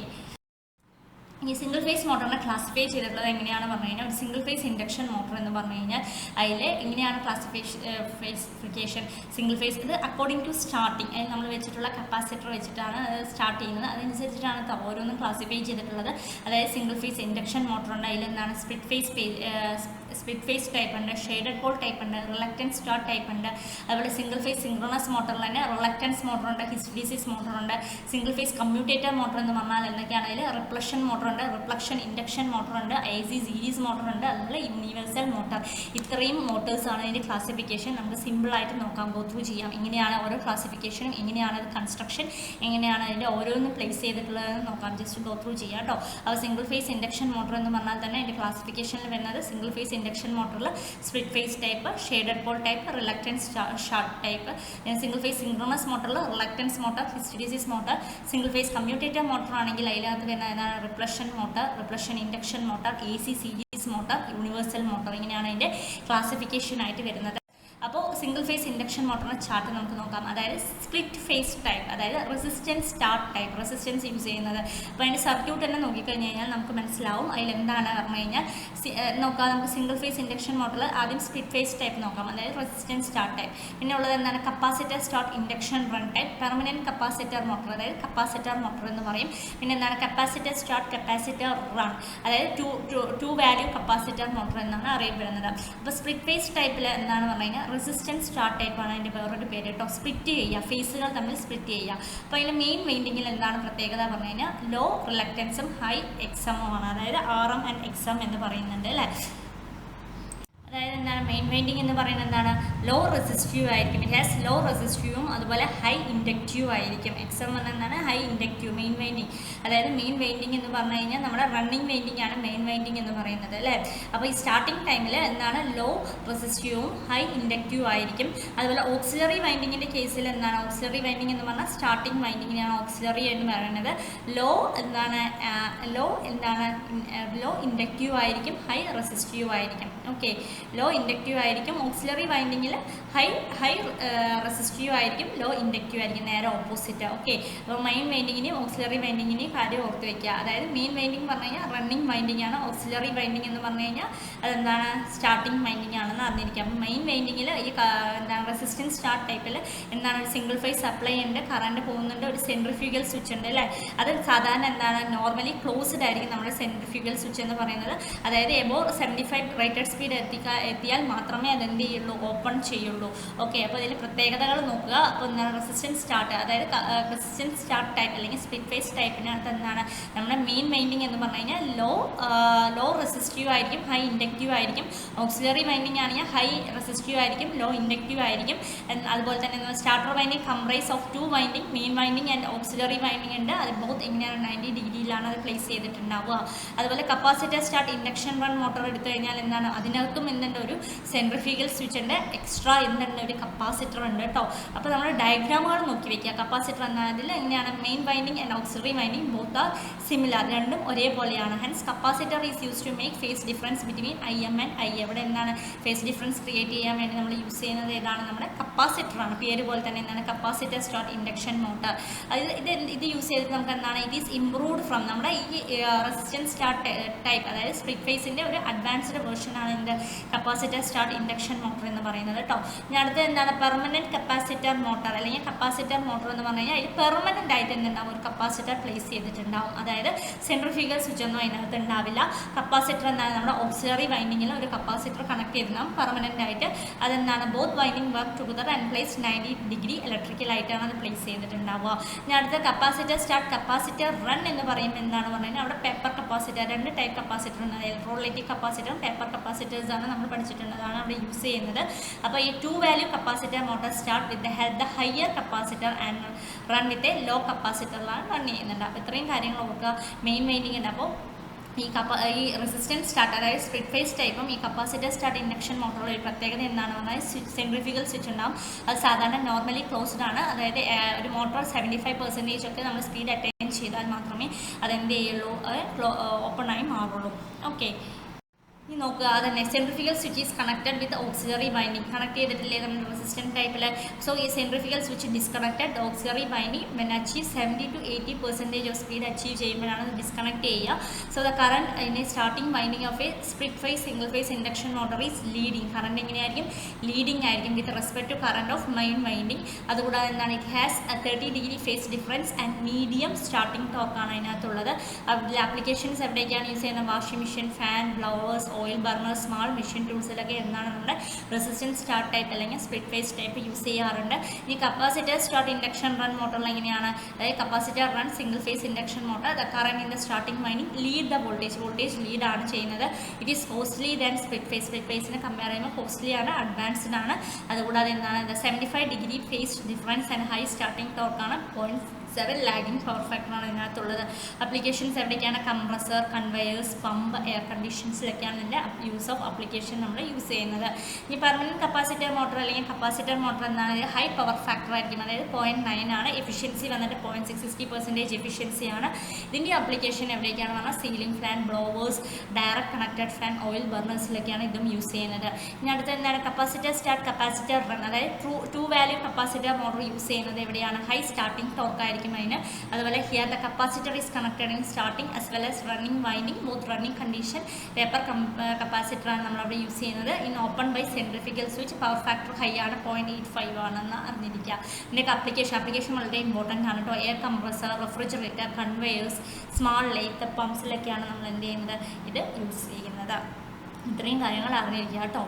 ഈ സിംഗിൾ ഫേസ് മോട്ടറിനെ ക്ലാസിഫൈ ചെയ്തിട്ടുള്ളത് എങ്ങനെയാണ് പറഞ്ഞു കഴിഞ്ഞാൽ ഒരു സിംഗിൾ ഫേസ് ഇൻഡക്ഷൻ മോട്ടർ എന്ന് പറഞ്ഞു കഴിഞ്ഞാൽ അതിൽ എങ്ങനെയാണ് ക്ലാസിഫിക്കേഷൻ? സിംഗിൾ ഫേസ് ഇത് അക്കോർഡിംഗ് ടു സ്റ്റാർട്ടിങ്, അതിൽ നമ്മൾ വെച്ചിട്ടുള്ള കപ്പാസിറ്റർ വെച്ചിട്ടാണ് സ്റ്റാർട്ട് ചെയ്യുന്നത്. അതനുസരിച്ചിട്ടാണ് ഓരോന്നും ക്ലാസിഫൈ ചെയ്തിട്ടുള്ളത്. അതായത് സിംഗിൾ ഫേസ് ഇൻഡക്ഷൻ മോട്ടറുണ്ട്, അതിലെന്താണ്? സ്പ്ലിറ്റ് ഫേസ് ടൈപ്പ് ഉണ്ട്, ഷെയ്ഡഡ് പോൾ ടൈപ്പ് ഉണ്ട്, റിലക്റ്റൻസ് സ്റ്റാർട്ട് ടൈപ്പ് ഉണ്ട്. അതുപോലെ സിംഗിൾ ഫേസ് സിങ്ക്രണസ് മോട്ടറിൽ തന്നെ റിലക്റ്റൻസ് മോട്ടറുണ്ട്, ഹിസ്റ്റഡീസിസ് മോട്ടറുണ്ട്. സിംഗിൾ ഫേസ് കമ്മ്യൂട്ടേറ്റർ മോട്ടർ എന്ന് പറഞ്ഞാൽ എന്തൊക്കെയാണ്? അതിൽ റിപ്ലഷൻ മോട്ടറുണ്ട്, റിഫ്ലക്ഷൻ ഇൻഡക്ഷൻ മോട്ടറുണ്ട്, AC സീരീസ് മോട്ടറുണ്ട്, അതുപോലെ യൂണിവേഴ്സൽ മോട്ടർ. ഇത്രയും മോട്ടേഴ്സാണ് ഇതിൻ്റെ ക്ലാസിഫിക്കേഷൻ. നമുക്ക് സിമ്പിളായിട്ട് നോക്കാം, ഗോ ത്രൂ ചെയ്യാം. എങ്ങനെയാണ് ഓരോ ക്ലാസിഫിക്കേഷനും, എങ്ങനെയാണ് അത് കൺസ്ട്രക്ഷൻ, എങ്ങനെയാണ് അതിൻ്റെ ഓരോന്നും പ്ലേസ് ചെയ്തിട്ടുള്ളതെന്ന് നോക്കാം. ജസ്റ്റ് ഗോ ത്രൂ ചെയ്യാം കേട്ടോ. അപ്പോൾ സിംഗിൾ ഫേസ് ഇൻഡക്ഷൻ മോട്ടർ എന്ന് പറഞ്ഞാൽ തന്നെ അതിൻ്റെ ക്ലാസിഫിക്കേഷനിൽ വരുന്നത് സിംഗിൾ ഫേസ് ഇൻഡക്ഷൻ മോട്ടറിൽ split phase type, shaded pole type, reluctance start type, single phase synchronous മോട്ടറിൽ reluctance motor, hysteresis motor, single phase commutator motor ആണെങ്കിൽ അതിനകത്ത് വരുന്ന repulsion motor, repulsion induction motor, AC series motor, universal motor, ഇങ്ങനെയാണ് അതിൻ്റെ classification ആയിട്ട് വരുന്നത്. അപ്പോൾ single phase induction മോട്ടറിൻ്റെ ചാർട്ട് നമുക്ക് നോക്കാം. അതായത് സ്പ്ലിറ്റ് ഫേസ് ടൈപ്പ്, അതായത് resistance start type, resistance use ചെയ്യുന്നത്. അപ്പോൾ അതിൻ്റെ സർക്യൂട്ട് തന്നെ നോക്കിക്കഴിഞ്ഞ് കഴിഞ്ഞാൽ നമുക്ക് മനസ്സിലാവും അതിലെന്താണ് പറഞ്ഞു കഴിഞ്ഞാൽ. നോക്കാം, നമുക്ക് സിംഗിൾ ഫേസ് ഇൻഡക്ഷൻ മോട്ടറിൽ ആദ്യം സ്പ്ലിറ്റ് ഫേസ് ടൈപ്പ് നോക്കാം, അതായത് റെസിസ്റ്റൻസ് സ്റ്റാർട്ട് ടൈപ്പ്. പിന്നെ ഉള്ളത് എന്താണ്, capacitor start induction run type, permanent capacitor motor, അതായത് കപ്പാസിറ്റർ മോട്ടർ എന്ന് പറയും. പിന്നെ എന്താണ് കപ്പാസിറ്റർ സ്റ്റാർട്ട് കപ്പാസിറ്റർ റൺ, അതായത് ടു വാല്യൂ കപ്പാസിറ്റർ മോട്ടർ എന്നാണ് അറിയപ്പെടുന്നത്. അപ്പോൾ സ്പ്ലിറ്റ് ഫേസ് ടൈപ്പിൽ എന്താണ് പറഞ്ഞു കഴിഞ്ഞാൽ റെസിസ്റ്റൻസ് സ്റ്റാർട്ട് ടൈപ്പാണ് അതിൻ്റെ വേറൊരു പേര് കേട്ടോ. സ്പ്ലിറ്റ് ചെയ്യുക, ഫേസുകൾ തമ്മിൽ സ്പ്ലിറ്റ് ചെയ്യുക. അപ്പോൾ അതിൻ്റെ മെയിൻ വൈൻഡിങ്ങിൽ എന്താണ് പ്രത്യേകത പറഞ്ഞു കഴിഞ്ഞാൽ ലോ റിലക്റ്റൻസും ഹൈ എക്സമും ആണ്, അതായത് RM ആൻഡ് XM എന്ന് പറയുന്നുണ്ട് അല്ലേ. അതായത് എന്താണ് മെയിൻ വൈൻഡിങ് എന്ന് പറയുന്നത് എന്താണ്, ലോ റെസിസ്റ്റീവ് ആയിരിക്കും, ഇറ്റ് ഹാസ് ലോ റെസിസ്റ്റീവും അതുപോലെ ഹൈ ഇൻഡക്റ്റീവ് ആയിരിക്കും. XM എന്താണ് ഹൈ ഇൻഡക്റ്റീവ് മെയിൻ വൈൻഡിങ്. അതായത് മെയിൻ വൈൻഡിങ് എന്ന് പറഞ്ഞു കഴിഞ്ഞാൽ നമ്മുടെ റണ്ണിങ് വൈൻഡിങ് ആണ് മെയിൻ വൈൻഡിങ് എന്ന് പറയുന്നത് അല്ലേ. അപ്പോൾ ഈ സ്റ്റാർട്ടിങ് ടൈമിൽ എന്താണ് ലോ റെസിസ്റ്റീവും ഹൈ ഇൻഡക്റ്റീവ് ആയിരിക്കും. അതുപോലെ ഓക്സിലറി വൈൻഡിങ്ങിൻ്റെ കേസിൽ എന്താണ്, ഓക്സിലറി വൈൻഡിങ് എന്ന് പറഞ്ഞാൽ സ്റ്റാർട്ടിങ് വൈൻഡിങ്ങിനെയാണ് ഓക്സിലറി എന്ന് പറയുന്നത്. ലോ ഇൻഡക്റ്റീവ് ആയിരിക്കും, ഹൈ റെസിസ്റ്റീവ് ആയിരിക്കും. ഓക്കെ, ലോ ഇൻഡക്റ്റീവ് ആയിരിക്കും. ഓക്സിലറി വൈൻഡിങ്ങിൽ ഹൈ റെസിസ്റ്റീവ് ആയിരിക്കും, ലോ ഇൻഡക്റ്റീവ് ആയിരിക്കും, നേരെ ഓപ്പോസിറ്റ്. ഓക്കെ, അപ്പോൾ മെയിൻ വൈൻഡിങ്ങിനെയും ഓക്സിലറി വൈൻഡിങ്ങിനെയും കാര്യം ഓർത്ത് വയ്ക്കുക. അതായത് മെയിൻ വൈൻഡിങ് പറഞ്ഞു കഴിഞ്ഞാൽ റണ്ണിങ് വൈൻഡിങ് ആണ്, ഓക്സിലറി വൈൻഡിങ് എന്ന് പറഞ്ഞു കഴിഞ്ഞാൽ അതെന്താണ് സ്റ്റാർട്ടിങ് വൈൻഡിങ് ആണെന്ന് അറിഞ്ഞിരിക്കുക. അപ്പോൾ മെയിൻ വൈൻഡിങ്ങിൽ ഈ എന്താണ് റെസിസ്റ്റൻസ് സ്റ്റാർട്ട് ടൈപ്പിൽ എന്താണ് ഒരു സിംഗിൾ ഫേസ് സപ്ലൈ ഉണ്ട്, കറണ്ട് പോകുന്നുണ്ട്, ഒരു സെൻട്രിഫ്യൂഗൽ സ്വിച്ച് ഉണ്ട് അല്ലേ. അത് സാധാരണ എന്താണ് നോർമലി ക്ലോസ്ഡ് ആയിരിക്കും നമ്മുടെ സെൻട്രിഫ്യൂഗൽ സ്വിച്ച് എന്ന് പറയുന്നത്. അതായത് എബോ 75 റേറ്റഡ് സ്പീഡ് എത്തിയാൽ മാത്രമേ അതെന്ത് ചെയ്യുള്ളൂ, ഓപ്പൺ ചെയ്യുള്ളൂ. ഓക്കെ, അപ്പോൾ ഇതിൽ പ്രത്യേകതകൾ നോക്കുക. അപ്പോൾ എന്താണ് റെസിസ്റ്റൻസ് സ്റ്റാർട്ട്, അതായത് റെസിസ്റ്റൻസ് സ്റ്റാർട്ട് ടൈപ്പ് അല്ലെങ്കിൽ സ്പ്ലിറ്റ് ഫേസ് ടൈപ്പിനകത്ത് എന്താണ് നമ്മുടെ മെയിൻ വൈൻഡിങ് എന്ന് പറഞ്ഞു കഴിഞ്ഞാൽ ലോ റെസിസ്റ്റീവ് ആയിരിക്കും, ഹൈ ഇൻഡക്റ്റീവ് ആയിരിക്കും. ഓക്സിലറി വൈൻഡിങ് ആണെങ്കിൽ ഹൈ റെസിസ്റ്റീവ് ആയിരിക്കും, ലോ ഇൻഡക്റ്റീവ് ആയിരിക്കും. അതുപോലെ തന്നെ starter winding comprise of 2 winding, main winding and auxiliary winding ഉണ്ട്. അത് ബോത്ത് എങ്ങനെയാണ് 90 ഡിഗ്രിയിലാണ് അത് പ്ലേസ് ചെയ്തിട്ടുണ്ടാവുക. അതുപോലെ capacitor start induction run motor എടുത്തു കഴിഞ്ഞാൽ എന്താണ് അതിനകത്തും എന്തുണ്ട് ഒരു സെൻട്രിഫ്യൂഗൽ സ്വിച്ച് ഉണ്ട്, എക്സ്ട്രാ എന്തുണ്ട് ഒരു കപ്പാസിറ്റർ ഉണ്ട് കേട്ടോ. അപ്പോൾ നമ്മൾ ഡയഗ്രാമുകൾ നോക്കി വെക്കുക. കപ്പാസിറ്റർ എന്നതിൽ എങ്ങനെയാണ് main winding and auxiliary winding both are similar, രണ്ടും ഒരേപോലെയാണ്. Hence capacitor is use to make phase difference between IM and I. ഇവിടെ എന്താണ് ഫേസ് ഡിഫറൻസ് ക്രിയേറ്റ് ചെയ്യാൻ വേണ്ടി നമ്മൾ യൂസ് ചെയ്യുന്നത് ഏതാണ്, നമ്മുടെ കപ്പാസിറ്ററാണ്. പേര് പോലെ തന്നെ എന്താണ് കപ്പാസിറ്റർ സ്റ്റാർട്ട് ഇൻഡക്ഷൻ മോട്ടർ. ഇത് യൂസ് ചെയ്തിട്ട് നമുക്ക് എന്താണ് ഇറ്റ് ഈസ് ഇംപ്രൂവ്ഡ് ഫ്രം നമ്മുടെ ഈ റെസിസ്റ്റൻസ് സ്റ്റാർട്ട് ടൈപ്പ്, അതായത് സ്പ്ലിറ്റ് ഫേസിൻ്റെ ഒരു അഡ്വാൻസ്ഡ് വേർഷനാണ് എന്ത് കപ്പാസിറ്റർ സ്റ്റാർട്ട് ഇൻഡക്ഷൻ മോട്ടർ എന്ന് പറയുന്നത് കേട്ടോ. ഇനി അടുത്ത് എന്താണ് പെർമനൻറ്റ് കപ്പാസിറ്റർ മോട്ടർ അല്ലെങ്കിൽ കപ്പാസിറ്റർ മോട്ടർ എന്ന് പറഞ്ഞു കഴിഞ്ഞാൽ അതിൽ പെർമനൻ്റ് ആയിട്ട് എന്തുണ്ടാവും ഒരു കപ്പാസിറ്റർ പ്ലേസ് ചെയ്തിട്ടുണ്ടാവും. അതായത് സെൻട്രിഫ്യൂഗൽ സ്വിച്ച് ഒന്നും അതിനകത്ത് ഉണ്ടാവില്ല. കപ്പാസിറ്റർ എന്താണ് നമ്മുടെ ഓക്സിലറി വൈൻഡിങ്ങിൽ ഒരു കപ്പാസിറ്റർ കണക്ട് ചെയ്തിട്ടുണ്ടാവും പെർമനൻ്റ് ആയിട്ട്. അതെന്താണ് both winding work together and place 90 degree ഇലക്ട്രിക്കലായിട്ടാണ് അത് പ്ലേസ് ചെയ്തിട്ടുണ്ടാവുക. ഇനി അടുത്ത കപ്പാസിറ്റർ സ്റ്റാർട്ട് കപ്പാസിറ്റർ റൺ എന്ന് പറയുമ്പോൾ എന്താണ് പറഞ്ഞാൽ അവിടെ പേപ്പർ കപ്പാസിറ്റർ, 2 ടൈപ്പ് കപ്പാസിറ്റർ ഉണ്ട്. ഇലക്ട്രോലൈറ്റിക് കപ്പാസിറ്ററും പേപ്പർ കപ്പാസിറ്റേഴ്സ് ആണ് നമ്മൾ പഠിച്ചിട്ടുള്ളതാണ് അവിടെ യൂസ് ചെയ്യുന്നത്. അപ്പോൾ ഈ 2 value capacitor motor start with the higher capacitor and run with a low കപ്പാസിറ്ററിലാണ് റൺ ചെയ്യുന്നുണ്ട്. അപ്പോൾ ഇത്രയും കാര്യങ്ങൾ ഓർക്കുക. മെയിൻ വൈൻഡിങ് ഉണ്ട്. അപ്പോൾ ഈ റെസിസ്റ്റൻസ് സ്റ്റാർട്ട് അതായത് സ്പ്ലിറ്റ് ഫേസ് ടൈപ്പും ഈ കപ്പാസിറ്റർ സ്റ്റാർട്ട് ഇൻഡക്ഷൻ മോട്ടറുള്ള ഒരു പ്രത്യേകത എന്താണെന്ന് പറഞ്ഞാൽ സെൻട്രിഫ്യൂഗൽ സ്വിച്ച് ഉണ്ടാവും. അത് സാധാരണ നോർമലി ക്ലോസ്ഡ് ആണ്. അതായത് ഒരു മോട്ടോർ 75% ഒക്കെ നമ്മൾ സ്പീഡ് അറ്റൈൻ ചെയ്താൽ മാത്രമേ അതെന്ത് ചെയ്യുള്ളൂ, ഓപ്പൺ ആയി മാറുള്ളൂ. ഓക്കെ, ഇനി നോക്കുക അതന്നെ centrifugal switch is connected with auxiliary winding. Connect ചെയ്തിട്ടില്ലേ നമ്മുടെ റെസിസ്റ്റൻറ്റ് ടൈപ്പിൽ. സോ ഈ centrifugal switch disconnected auxiliary winding when achieve 70 to 80% of speed achieve ചെയ്യുമ്പോഴാണ് അത് ഡിസ്കണക്ട് ചെയ്യുക. So the current in a starting winding of a split phase single phase induction motor is leading. Current എങ്ങനെയായിരിക്കും, leading ആയിരിക്കും with respect to current of main winding. അതുകൂടാതെ എന്താണ് it has 30 degree phase difference and medium starting ടോക്കാണ് അതിനകത്തുള്ളത്. അതിൽ applications എവിടേക്കാണ് use ചെയ്യുന്നത്, washing machine, fan, blowers, oil burner, small machine ടൂൾസിലൊക്കെ എന്താണ് നമ്മുടെ റെസിസ്റ്റൻസ് സ്റ്റാർട്ട് ടൈപ്പ് അല്ലെങ്കിൽ സ്പ്ലിറ്റ് ഫേസ് ടൈപ്പ് യൂസ് ചെയ്യാറുണ്ട്. ഇനി കപ്പാസിറ്റർ സ്റ്റാർട്ട് ഇൻഡക്ഷൻ റൺ മോട്ടറിൽ എങ്ങനെയാണ്, അതായത് capacitor run single phase induction motor the current in the starting winding lead the voltage ലീഡാണ് ചെയ്യുന്നത്. It is costly than split ഫേസിനെ compare ചെയ്യുമ്പോൾ കോസ്റ്റ്ലി ആണ്, അഡ്വാൻസ്ഡ് ആണ്. അതുകൂടാതെ എന്താണ് 75 degree phase difference and high starting ടോർക്കാണ് 0.6 7 ലാഗിങ് പവർ ഫാക്ടറാണ് ഇതിനകത്തുള്ളത്. അപ്ലിക്കേഷൻസ് എവിടേക്കാണ്? കംപ്രസർ, കൺവെയേഴ്സ്, പമ്പ്, എയർ കണ്ടീഷൻസിലൊക്കെയാണ് ഇതിൻ്റെ യൂസ് ഓഫ് ആപ്ലിക്കേഷൻ നമ്മൾ യൂസ് ചെയ്യുന്നത്. ഈ പെർമനൻറ്റ് കപ്പാസിറ്റർ മോട്ടർ അല്ലെങ്കിൽ കപ്പാസിറ്റർ മോട്ടർ എന്നാണ് ഹൈ പവർ ഫാക്ടർ ആയിരിക്കും, അതായത് 0.9 ആണ്. എഫിഷ്യൻസി വന്നിട്ട് 0.60% എഫിഷ്യൻസിയാണ്. ഇതിൻ്റെ ആപ്ലിക്കേഷൻ എവിടേക്കാണ് പറഞ്ഞാൽ ceiling fan, blowers, direct connected fan, oil ബർണേഴ്സിലൊക്കെയാണ് ഇതും യൂസ് ചെയ്യുന്നത്. ഇനി അടുത്ത എന്താണ്? കപ്പാസിറ്റർ സ്റ്റാർട്ട്, കപ്പാസിറ്റർ റൺ, അതായത് two value capacitor motor use ചെയ്യുന്നത് എവിടെയാണ്? ഹൈ സ്റ്റാർട്ടിംഗ് ടോർക്ക് ആയിരിക്കും അതിന്. അതുപോലെ here the capacitor is connected in starting as well as running winding, both running condition. Paper കപ്പാസിറ്ററാണ് നമ്മളവിടെ യൂസ് ചെയ്യുന്നത്. In open by centrifugal switch, power factor high ആണ്, 0.85 ആണെന്ന് അറിഞ്ഞിരിക്കുക. ഇതിൻ്റെ ആപ്ലിക്കേഷൻ വളരെ ഇമ്പോർട്ടൻ്റ് ആണ് കേട്ടോ. Air compressor, refrigerator, conveyors, small lathe പമ്പ്സിലൊക്കെയാണ് നമ്മൾ എന്ത് ചെയ്യുന്നത്? ഇത് യൂസ് ചെയ്യുന്നത്. ഇത്രയും കാര്യങ്ങൾ അറിഞ്ഞിരിക്കുക കേട്ടോ.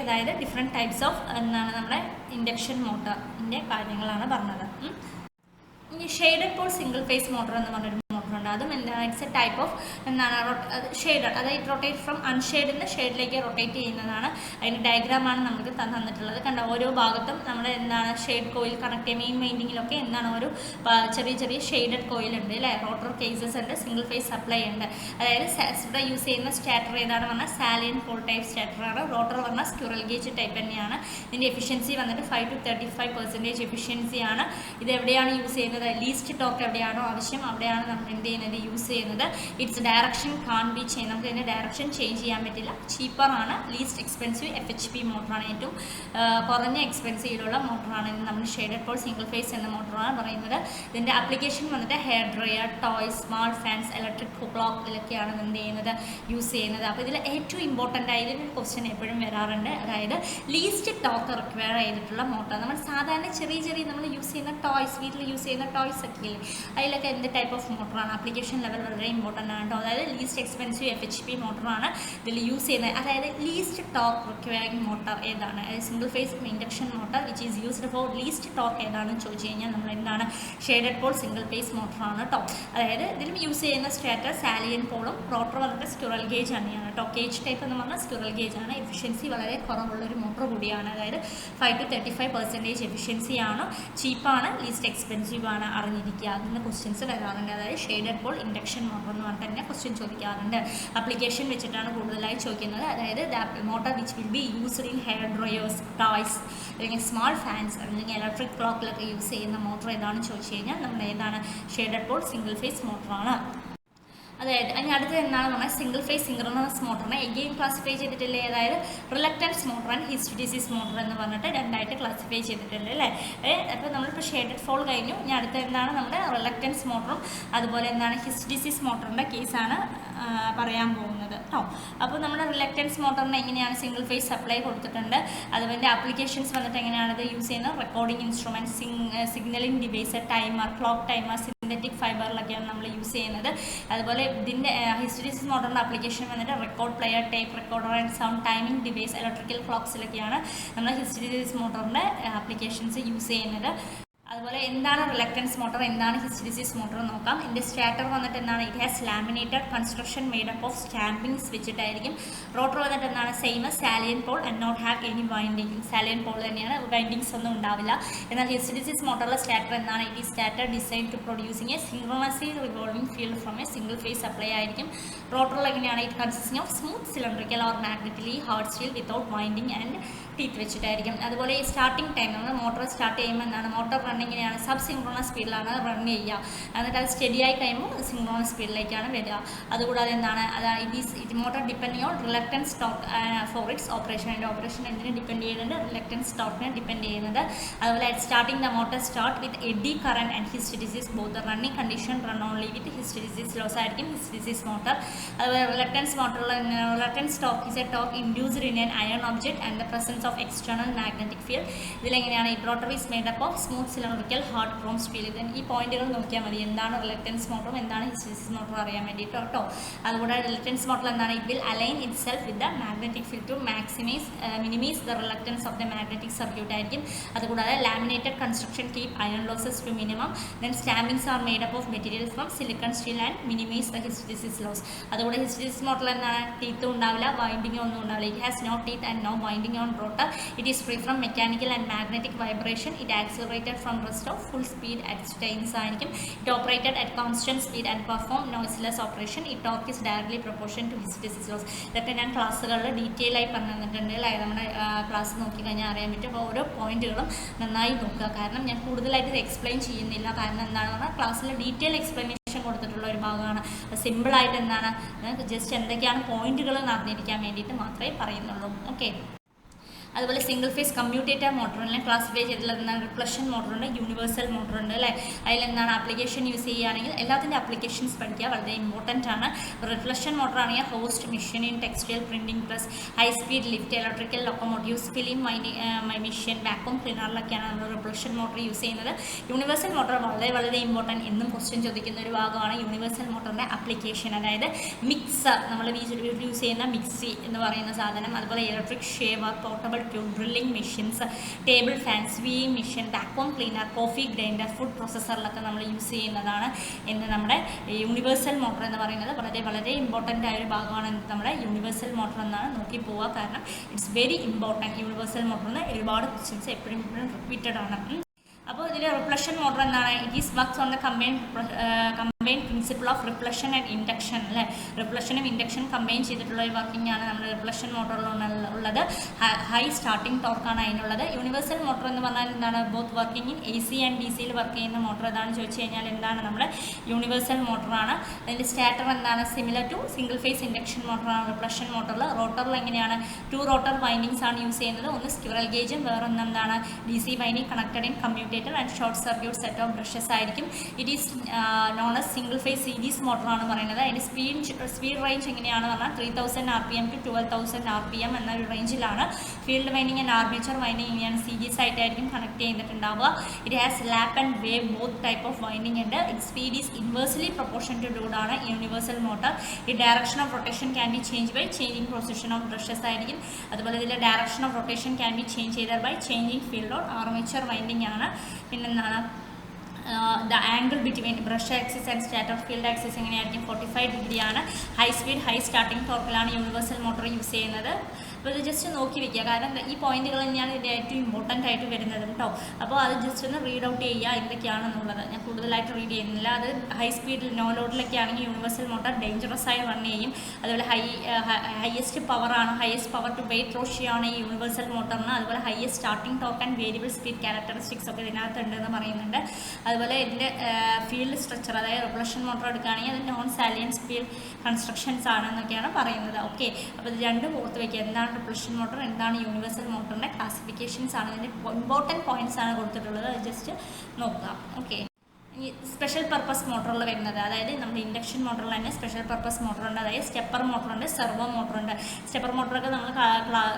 അതായത് ഡിഫറെൻറ്റ് ടൈപ്സ് ഓഫ് എന്താണ് നമ്മുടെ ഇൻഡക്ഷൻ മോട്ടറിൻ്റെ കാര്യങ്ങളാണ് പറഞ്ഞത്. ഇനി shaded pole single phase motor എന്ന് പറഞ്ഞൊരു മോട്ടറുണ്ട്. അതും എന്താണ്? ഇറ്റ്സ് എ ടൈപ്പ് ഓഫ് എന്താണ് ഷെയ്ഡഡ്, അതായത് റൊട്ടേറ്റ് ഫ്രം അൺഷെയ്ഡിൽ നിന്ന് ഷെയ്ഡിലേക്ക് റൊട്ടേറ്റ് ചെയ്യുന്നതാണ്. അതിൻ്റെ ഡയഗ്രാമാണ് നമുക്ക് തന്നിട്ടുള്ളത്. കണ്ട ഓരോ ഭാഗത്തും നമ്മൾ എന്താണ് ഷെയ്ഡ് കോയിൽ കണക്ട് ചെയ്യുക. മെയിൻ വൈൻഡിങ്ങിലൊക്കെ എന്താണ് ഒരു ചെറിയ ചെറിയ ഷെയ്ഡഡ് കോയിൽ ഉണ്ട് അല്ലേ, റോട്ടർ കേസസ് ഉണ്ട്, സിംഗിൾ ഫേസ് സപ്ലൈ ഉണ്ട്. അതായത് ഇവിടെ യൂസ് ചെയ്യുന്ന സ്റ്റാറ്റർ ഏതാണ് പറഞ്ഞാൽ സാലിയൻ പോൾ ടൈപ്പ് സ്റ്റാറ്ററാണ്. റോട്ടർ പറഞ്ഞാൽ സ്ക്വിറൽ ഗേജ് ടൈപ്പ് തന്നെയാണ്. ഇതിൻ്റെ എഫിഷ്യൻസി വന്നിട്ട് 5 to 35% എഫിഷ്യൻസിയാണ്. ഇത് എവിടെയാണ് യൂസ് ചെയ്യുന്നത്? ലീസ്റ്റ് ടോർക്ക് എവിടെയാണോ ആവശ്യം അവിടെയാണ് നമ്മൾ എന്ത് ചെയ്യുന്നത്? യൂസ് ചെയ്യുന്നത്. It's direction can't be change, നമുക്ക് ഇതിൻ്റെ ഡയറക്ഷൻ ചേഞ്ച് ചെയ്യാൻ പറ്റില്ല. ചീപ്പറാണ്, ലീസ്റ്റ് എക്സ്പെൻസീവ് FHP മോട്ടറാണ്, ഏറ്റവും കുറഞ്ഞ എക്സ്പെൻസീവിലുള്ള മോട്ടറാണ്. ഇത് നമ്മൾ ഷെയ്ഡഡ് പോൾ സിംഗിൾ ഫേസ് എന്ന മോട്ടറാണ് പറയുന്നത്. ഇതിൻ്റെ ആപ്ലിക്കേഷൻ വന്നിട്ട് hair dryer, toys, smart fans, electric clock ഇതിലൊക്കെയാണ് എന്ത് ചെയ്യുന്നത്? യൂസ് ചെയ്യുന്നത്. അപ്പോൾ ഇതിൽ ഏറ്റവും ഇമ്പോർട്ടൻ്റ് ആയ ഇതിൻ്റെ ക്വസ്റ്റ്യൻ എപ്പോഴും വരാറുണ്ട്. അതായത് ലീസ്റ്റ് ടോർക്ക് റിക്വയർ ചെയ്തിട്ടുള്ള മോട്ടർ. നമ്മൾ സാധാരണ ചെറിയ ചെറിയ നമ്മൾ യൂസ് ചെയ്യുന്ന ടോയ്സ്, വീട്ടിൽ യൂസ് ചെയ്യുന്ന ടോയ്സ് ഒക്കെ ഇല്ലേ, അതിലൊക്കെ എന്ത് ടൈപ്പ് ഓഫ് മോട്ടറാണ്? ആപ്ലിക്കേഷൻ ലെവൽ വളരെ ഇമ്പോർട്ടൻ്റ് ആണ് കേട്ടോ. അതായത് ലീസ്റ്റ് എക്സ്പെൻസീവ് FHP മോട്ടറാണ് ഇതിൽ യൂസ് ചെയ്യുന്നത്. അതായത് ലീസ്റ്റ് ടോർക്ക് റിക്വയറിംഗ് മോട്ടർ ഏതാണ്? Single phase induction motor which is used for least torque ഏതാണെന്ന് ചോദിച്ചു കഴിഞ്ഞാൽ നമ്മൾ എന്താണ്? ഷെയ്ഡഡ് പോൾ സിംഗിൾ ഫേസ് മോട്ടറാണ് കേട്ടോ. അതായത് ഇതിലും യൂസ് ചെയ്യുന്ന സ്റ്റാറ്റർ സാലിയൻ പോളും, റോട്ടർ വന്നിട്ട് സ്ക്വിറൽ ഗേജ് തന്നെയാണ് കേട്ടോ. കേജ് ടൈപ്പ് എന്ന് പറഞ്ഞാൽ സ്ക്വിറൽ ഗേജ് ആണ്. എഫിഷ്യൻസി വളരെ കുറവുള്ളൊരു മോട്ടർ കൂടിയാണ്. അതായത് 5 to 35% എഫിഷ്യൻസിയാണ്, ചീപ്പാണ്, ലീസ്റ്റ് എക്സ്പെൻസീവ് ആണ്. അറിഞ്ഞിരിക്കുക. അതിൻ്റെ ക്വസ്റ്റ്യൻസ് വരാറുണ്ട്. അതായത് ഷെയ്ഡഡ് പോൾ ഇൻഡക്ഷൻ മോട്ടർ എന്ന് പറഞ്ഞിട്ട് തന്നെ ക്വസ്റ്റ്യൻ ചോദിക്കാറുണ്ട്. ആപ്ലിക്കേഷൻ വെച്ചിട്ടാണ് കൂടുതലായി ചോദിക്കുന്നത്. അതായത് motor which will be used in hair dryers, toys, അല്ലെങ്കിൽ സ്മാൾ ഫാൻസ്, അല്ലെങ്കിൽ ഇലക്ട്രിക് ക്ലോക്കിലൊക്കെ യൂസ് ചെയ്യുന്ന മോട്ടർ ഏതാണെന്ന് ചോദിച്ചു കഴിഞ്ഞാൽ നമ്മൾ ഏതാണ്? ഷെയ്ഡഡ് പോൾ സിംഗിൾ ഫേസ് മോട്ടറാണ്. അതായത് അതിന് അടുത്ത് എന്താണ് പറഞ്ഞാൽ സിംഗിൾ ഫേസ് സിങ്ക്രണസ് മോട്ടറിനെ എഗെയിൻ ക്ലാസിഫൈ ചെയ്തിട്ടില്ലേ? അതായത് reluctance motor and hysteresis motor എന്ന് പറഞ്ഞിട്ട് രണ്ടായിട്ട് ക്ലാസിഫൈ ചെയ്തിട്ടുണ്ട് അല്ലേ. അപ്പോൾ നമ്മളിപ്പോൾ ഷെയ്ഡഡ് ഫോൾ കഴിഞ്ഞു. ഇനി അടുത്ത എന്താണ്? നമ്മുടെ റിലക്റ്റൻസ് മോട്ടറും അതുപോലെ എന്താണ് ഹിസ്റ്റഡിസിസ് മോട്ടറിൻ്റെ കേസാണ് പറയാൻ പോകുന്നത് കേട്ടോ. അപ്പോൾ നമ്മുടെ റിലക്റ്റൻസ് മോട്ടറിന് എങ്ങനെയാണ് സിംഗിൾ ഫേസ് സപ്ലൈ കൊടുത്തിട്ടുണ്ട്. അതുപോലെ ആപ്ലിക്കേഷൻസ് വന്നിട്ട് എങ്ങനെയാണ് ഇത് യൂസ് ചെയ്യുന്നത്? Recording instrument, signalling device, timer, clock timer, synthetic ഫൈബറിലൊക്കെയാണ് നമ്മൾ യൂസ് ചെയ്യുന്നത്. അതുപോലെ ഇതിൻ്റെ ഹിസ്റ്റഡിസിസ് മോട്ടറിൻ്റെ ആപ്ലിക്കേഷൻ വന്നിട്ട് record player, tape recorder and sound timing device, electrical ക്ലോക്സിലൊക്കെയാണ് നമ്മൾ ഹിസ്റ്റഡിസിസ് മോട്ടറിൻ്റെ ആപ്ലിക്കേഷൻസ് യൂസ് ചെയ്യുന്നത്. അതുപോലെ എന്താണ് റിലക്റ്റൻസ് മോട്ടർ, എന്താണ് ഹിസ്റ്റഡിസിസ് മോട്ടർ നോക്കാം. ഇതിൻ്റെ സ്റ്റാറ്റർ വന്നിട്ട് എന്താണ്? It has laminated construction made up of stampings വെച്ചിട്ടായിരിക്കും. റോട്ടർ വന്നിട്ട് എന്താണ്? Same salient pole and not have any winding. Salient pole തന്നെയാണ്, വൈൻഡിങ്സ് ഒന്നും ഉണ്ടാവില്ല. എന്നാൽ ഹിസ്റ്റഡിസിസ് മോട്ടറിലെ സ്റ്റാറ്റർ എന്താണ്? It is stator design to producing a synchronously revolving field from a single phase supply ആയിരിക്കും. റോട്ടറിൽ എങ്ങനെയാണ്? It consisting of smooth cylindrical or magnetically hard steel without winding and teeth വെച്ചിട്ടായിരിക്കും. അതുപോലെ ഈ സ്റ്റാർട്ടിംഗ് ടൈം നമ്മൾ motor start ചെയ്യുമ്പോൾ എന്താണ്? Motor റണ്ണിങ്ങിനെയാണ് sub synchronous സ്പീഡിലാണ് റൺ ചെയ്യുക. എന്നിട്ട് അത് സ്റ്റഡിയായി കഴിയുമ്പോൾ സിങ്ക്രോണസ് സ്പീഡിലേക്കാണ് വരിക. അതുകൂടാതെ എന്താണ്? അതായത് it motor depending on reluctance torque for its operation. അതിൻ്റെ ഓപ്പറേഷൻ എന്തിനെ ഡിപ്പെൻഡ് ചെയ്യുന്നുണ്ട്? റിലക്റ്റൻസ് ടോർക്കിനെ ഡിപ്പെൻഡ് ചെയ്യുന്നത്. അതുപോലെ starting the motor start with eddy current and hysteresis both. The running condition run only with hysteresis loss ആയിരിക്കും hysteresis motor. അതുപോലെ reluctance മോട്ടറിൽ reluctance torque is a torque induced in an iron object and the presence of external magnetic field. ഇതിലെങ്ങനെയാണ്? ഈ rotor is made up of smooth cylindrical hard Chrome steel. ഈ പോയിന്റുകൾ നോക്കിയാൽ മതി. എന്താണ് റിലക്റ്റൻസ് മോട്ടറും എന്താണ് ഹിസ്റ്റഡിസിസ് മോട്ടറും അറിയാൻ വേണ്ടിയിട്ട് കേട്ടോ. അതുകൂടാതെ റിലക്റ്റൻസ് മോട്ടർ എന്താണ്? It will align itself with the magnetic field to minimise the reluctance of the magnetic circuit ആയിരിക്കും. അതുകൂടാതെ laminated construction keep iron losses to minimum. Then stampings are made up of material from silicon steel and minimise the hysteresis loss. അതുകൂടെ hysteresis മോട്ടറിൽ എന്താണ്? ടീത്തും ഉണ്ടാവില്ല, വൈൻഡിങ്ങും ഒന്നും ഉണ്ടാവില്ല. It has no teeth and no winding on rotor. It is free from mechanical and magnetic vibration. It accelerated from compressed of full speed at times ആയിരിക്കും. It operated at constant speed and perform noiseless operation. It torque is directly proportional to hysteresis loss. ഇതൊക്കെ ഞാൻ ക്ലാസ്സുകളിൽ detail ആയി പറഞ്ഞു തന്നിട്ടുണ്ട് അല്ലേ. നമ്മുടെ class നോക്കിക്കഴിഞ്ഞാൽ അറിയാൻ പറ്റും. അപ്പോൾ ഓരോ പോയിന്റുകളും നന്നായി നോക്കുക. കാരണം ഞാൻ കൂടുതലായിട്ട് ഇത് എക്സ്പ്ലെയിൻ ചെയ്യുന്നില്ല. കാരണം എന്താണെന്ന് പറഞ്ഞാൽ ക്ലാസ്സിൽ ഡീറ്റെയിൽ എക്സ്പ്ലനേഷൻ കൊടുത്തിട്ടുള്ള ഒരു ഭാഗമാണ്. സിമ്പിളായിട്ട് എന്താണ് ജസ്റ്റ് എന്തൊക്കെയാണ് പോയിന്റുകൾ നടന്നിരിക്കാൻ വേണ്ടിയിട്ട് മാത്രമേ പറയുന്നുള്ളൂ. ഓക്കെ. അതുപോലെ സിംഗിൾ ഫേസ് കമ്മ്യൂട്ടേറ്റർ മോട്ടറിനെ ക്ലാസിഫൈ ചെയ്തിട്ടുള്ളത് എന്താണ്? റിഫ്ലക്ഷൻ മോട്ടറുണ്ട്, യൂണിവേഴ്സൽ മോട്ടറുണ്ട് അല്ലേ. അതിലെന്താണ് ആപ്ലിക്കേഷൻ യൂസ് ചെയ്യുകയാണെങ്കിൽ എല്ലാത്തിൻ്റെ ആപ്ലിക്കേഷൻസ് പഠിക്കുക വളരെ ഇമ്പോർട്ടൻ്റ് ആണ്. റിഫ്ലക്ഷൻ മോട്ടർ ആണെങ്കിൽ hoist, machine, textile, printing press, high speed lift, electrical locomotives, film machine, vacuum ക്ലീനറിലൊക്കെയാണ് നമ്മൾ റിഫ്ലക്ഷൻ മോട്ടർ യൂസ് ചെയ്യുന്നത്. യൂണിവേഴ്സൽ മോട്ടർ വളരെ ഇമ്പോർട്ടൻറ്റ്, എന്നും ക്വസ്റ്റ്യൻ ചോദിക്കുന്ന ഒരു ഭാഗമാണ് യൂണിവേഴ്സൽ മോട്ടറിൻ്റെ ആപ്ലിക്കേഷൻ. അതായത് മിക്സർ, നമ്മൾ വീട്ടിൽ യൂസ് ചെയ്യുന്ന മിക്സി എന്ന് പറയുന്ന സാധനം, അതുപോലെ electric shaver, portable tube, drilling machines, table fans, weighing machine, vacuum cleaner, coffee grinder, food പ്രോസസ്സറിലൊക്കെ നമ്മൾ യൂസ് ചെയ്യുന്നതാണ് എന്ന് നമ്മുടെ യൂണിവേഴ്സൽ മോട്ടർ എന്ന് പറയുന്നത് വളരെ ഇമ്പോർട്ടൻ്റ് ആയ ഒരു ഭാഗമാണ് നമ്മുടെ യൂണിവേഴ്സൽ മോട്ടർ എന്നാണ് നോക്കി പോവുക. കാരണം ഇറ്റ്സ് വെരി ഇമ്പോർട്ടൻറ്റ്. യൂണിവേഴ്സൽ മോട്ടറിന് ഒരുപാട് ക്വസ്റ്റ്യൻസ് എപ്പോഴും റിപ്പീറ്റഡ് ആണ്. അപ്പോൾ ഇതിൽ റിഫ്ലക്ഷൻ മോട്ടർ എന്താണ്? It is works on the combine principle of reflection and induction അല്ലേ. റിഫ്ലക്ഷനും ഇൻഡക്ഷൻ കമ്പൈൻ ചെയ്തിട്ടുള്ള ഒരു വർക്കിംഗ് ആണ് നമ്മുടെ റിഫ്ലക്ഷൻ മോട്ടറിലുള്ളത്. ഹൈ സ്റ്റാർട്ടിംഗ് ടോർക്കാണ് അതിനുള്ളത്. യൂണിവേഴ്സൽ മോട്ടർ എന്ന് പറഞ്ഞാൽ എന്താണ്? Both working in AC and DC work ചെയ്യുന്ന മോട്ടർ. ഏതാണെന്ന് ചോദിച്ചു കഴിഞ്ഞാൽ എന്താണ്? നമ്മുടെ യൂണിവേഴ്സൽ മോട്ടറാണ്. അതിൻ്റെ സ്റ്റാർട്ടർ എന്താണ്? Similar to single phase induction മോട്ടറാണ് റിഫ്ലക്ഷൻ മോട്ടറിൽ. റോട്ടറിൽ എങ്ങനെയാണ്? 2 റോട്ടർ വൈൻഡിങ്സ് ആണ് യൂസ് ചെയ്യുന്നത്. ഒന്ന് സ്ക്വിറൽ ഗേജും വേറൊന്ന് എന്താണ്? DC winding connected in commutator and short circuit set of brushes ആയിരിക്കും. It is known as single phase series മോട്ടറാണ് പറയുന്നത്. അതിൻ്റെ സ്പീഡ് റേഞ്ച് എങ്ങനെയാണ് പറഞ്ഞാൽ 3000 RPM to 12,000 RPM എന്നൊരു റേഞ്ചിലാണ്. Field winding and armature winding ഇങ്ങനെയാണ് സീരീസ് ആയിട്ടായിരിക്കും കണക്ട് ചെയ്തിട്ടുണ്ടാവുക. It has lap and wave both type of winding ഉണ്ട്. It speed is inversely proportion to load ആണ് യൂണിവേഴ്സൽ മോട്ടർ. ഈ direction of rotation can be change by changing position of brushes ആയിരിക്കും. അതുപോലെ ഇതിൻ്റെ direction of rotation can be change ചെയ്തത് by changing field load. Armature winding ആണ്. പിന്നെന്താണ്? The angle between brush axis and stator field axis എങ്ങനെയായിരിക്കും? 45 ഡിഗ്രിയാണ്. High speed high starting ടോർക്കിലാണ് universal motor use ചെയ്യുന്നത്. അപ്പോൾ ഇത് ജസ്റ്റ് നോക്കി വയ്ക്കുക. കാരണം ഈ പോയിന്റുകൾ തന്നെയാണ് ഇതിൻ്റെ ഏറ്റവും ഇമ്പോർട്ടൻ്റ് ആയിട്ട് വരുന്നത് കേട്ടോ. അപ്പോൾ അത് ജസ്റ്റ് ഒന്ന് റീഡ് ഔട്ട് ചെയ്യുക എന്തൊക്കെയാണെന്നുള്ളത്. ഞാൻ കൂടുതലായിട്ട് റീഡ് ചെയ്യുന്നില്ല. അത് ഹൈ സ്പീഡിൽ നോ ലോഡിലൊക്കെ ആണെങ്കിൽ യൂണിവേഴ്സൽ മോട്ടർ ഡേഞ്ചറസ് ആയി റൺ ചെയ്യും. അതുപോലെ ഹയസ്റ്റ് പവറാണ്, ഹയസ്റ്റ് പവർ ടു വെയിറ്റ് റോഷ്യാണ് ഈ യൂണിവേഴ്സൽ മോട്ടറിന്. അതുപോലെ highest starting torque and variable speed characteristics ഒക്കെ ഇതിനകത്ത് ഉണ്ടെന്ന് പറയുന്നുണ്ട്. അതുപോലെ ഇതിൻ്റെ ഫീൽഡ് സ്ട്രക്ചർ, അതായത് റിഫ്ലക്ഷൻ മോട്ടർ എടുക്കുകയാണെങ്കിൽ അത് നോൺ സാലിയൻ ഫീൽഡ് കൺസ്ട്രക്ഷൻസ് ആണെന്നൊക്കെയാണ് പറയുന്നത്. ഓക്കെ. അപ്പോൾ ഇത് രണ്ടും ഓർത്ത് വയ്ക്കുക. എന്താണ് റിഫ്ലക്ഷൻ മോട്ടർ, എന്താണ് യൂണിവേഴ്സൽ മോട്ടറിൻ്റെ ക്ലാസിഫിക്കേഷൻസ് ആണ്. ഇതിൻ്റെ ഇമ്പോർട്ടൻറ്റ് പോയിന്റ്സ് ആണ് കൊടുത്തിട്ടുള്ളത്. അത് ജസ്റ്റ് നോക്കുക. ഓക്കെ. ഈ സ്പെഷ്യൽ പർപ്പസ് മോട്ടറിൽ വരുന്നത്, അതായത് നമ്മുടെ ഇൻഡക്ഷൻ മോട്ടറിൽ തന്നെ സ്പെഷ്യൽ പർപ്പസ് മോട്ടറുണ്ട്. അതായത് സ്റ്റെപ്പർ മോട്ടറുണ്ട്, സെർവോ മോട്ടറുണ്ട്. സ്റ്റെപ്പർ മോട്ടറൊക്കെ നമ്മൾ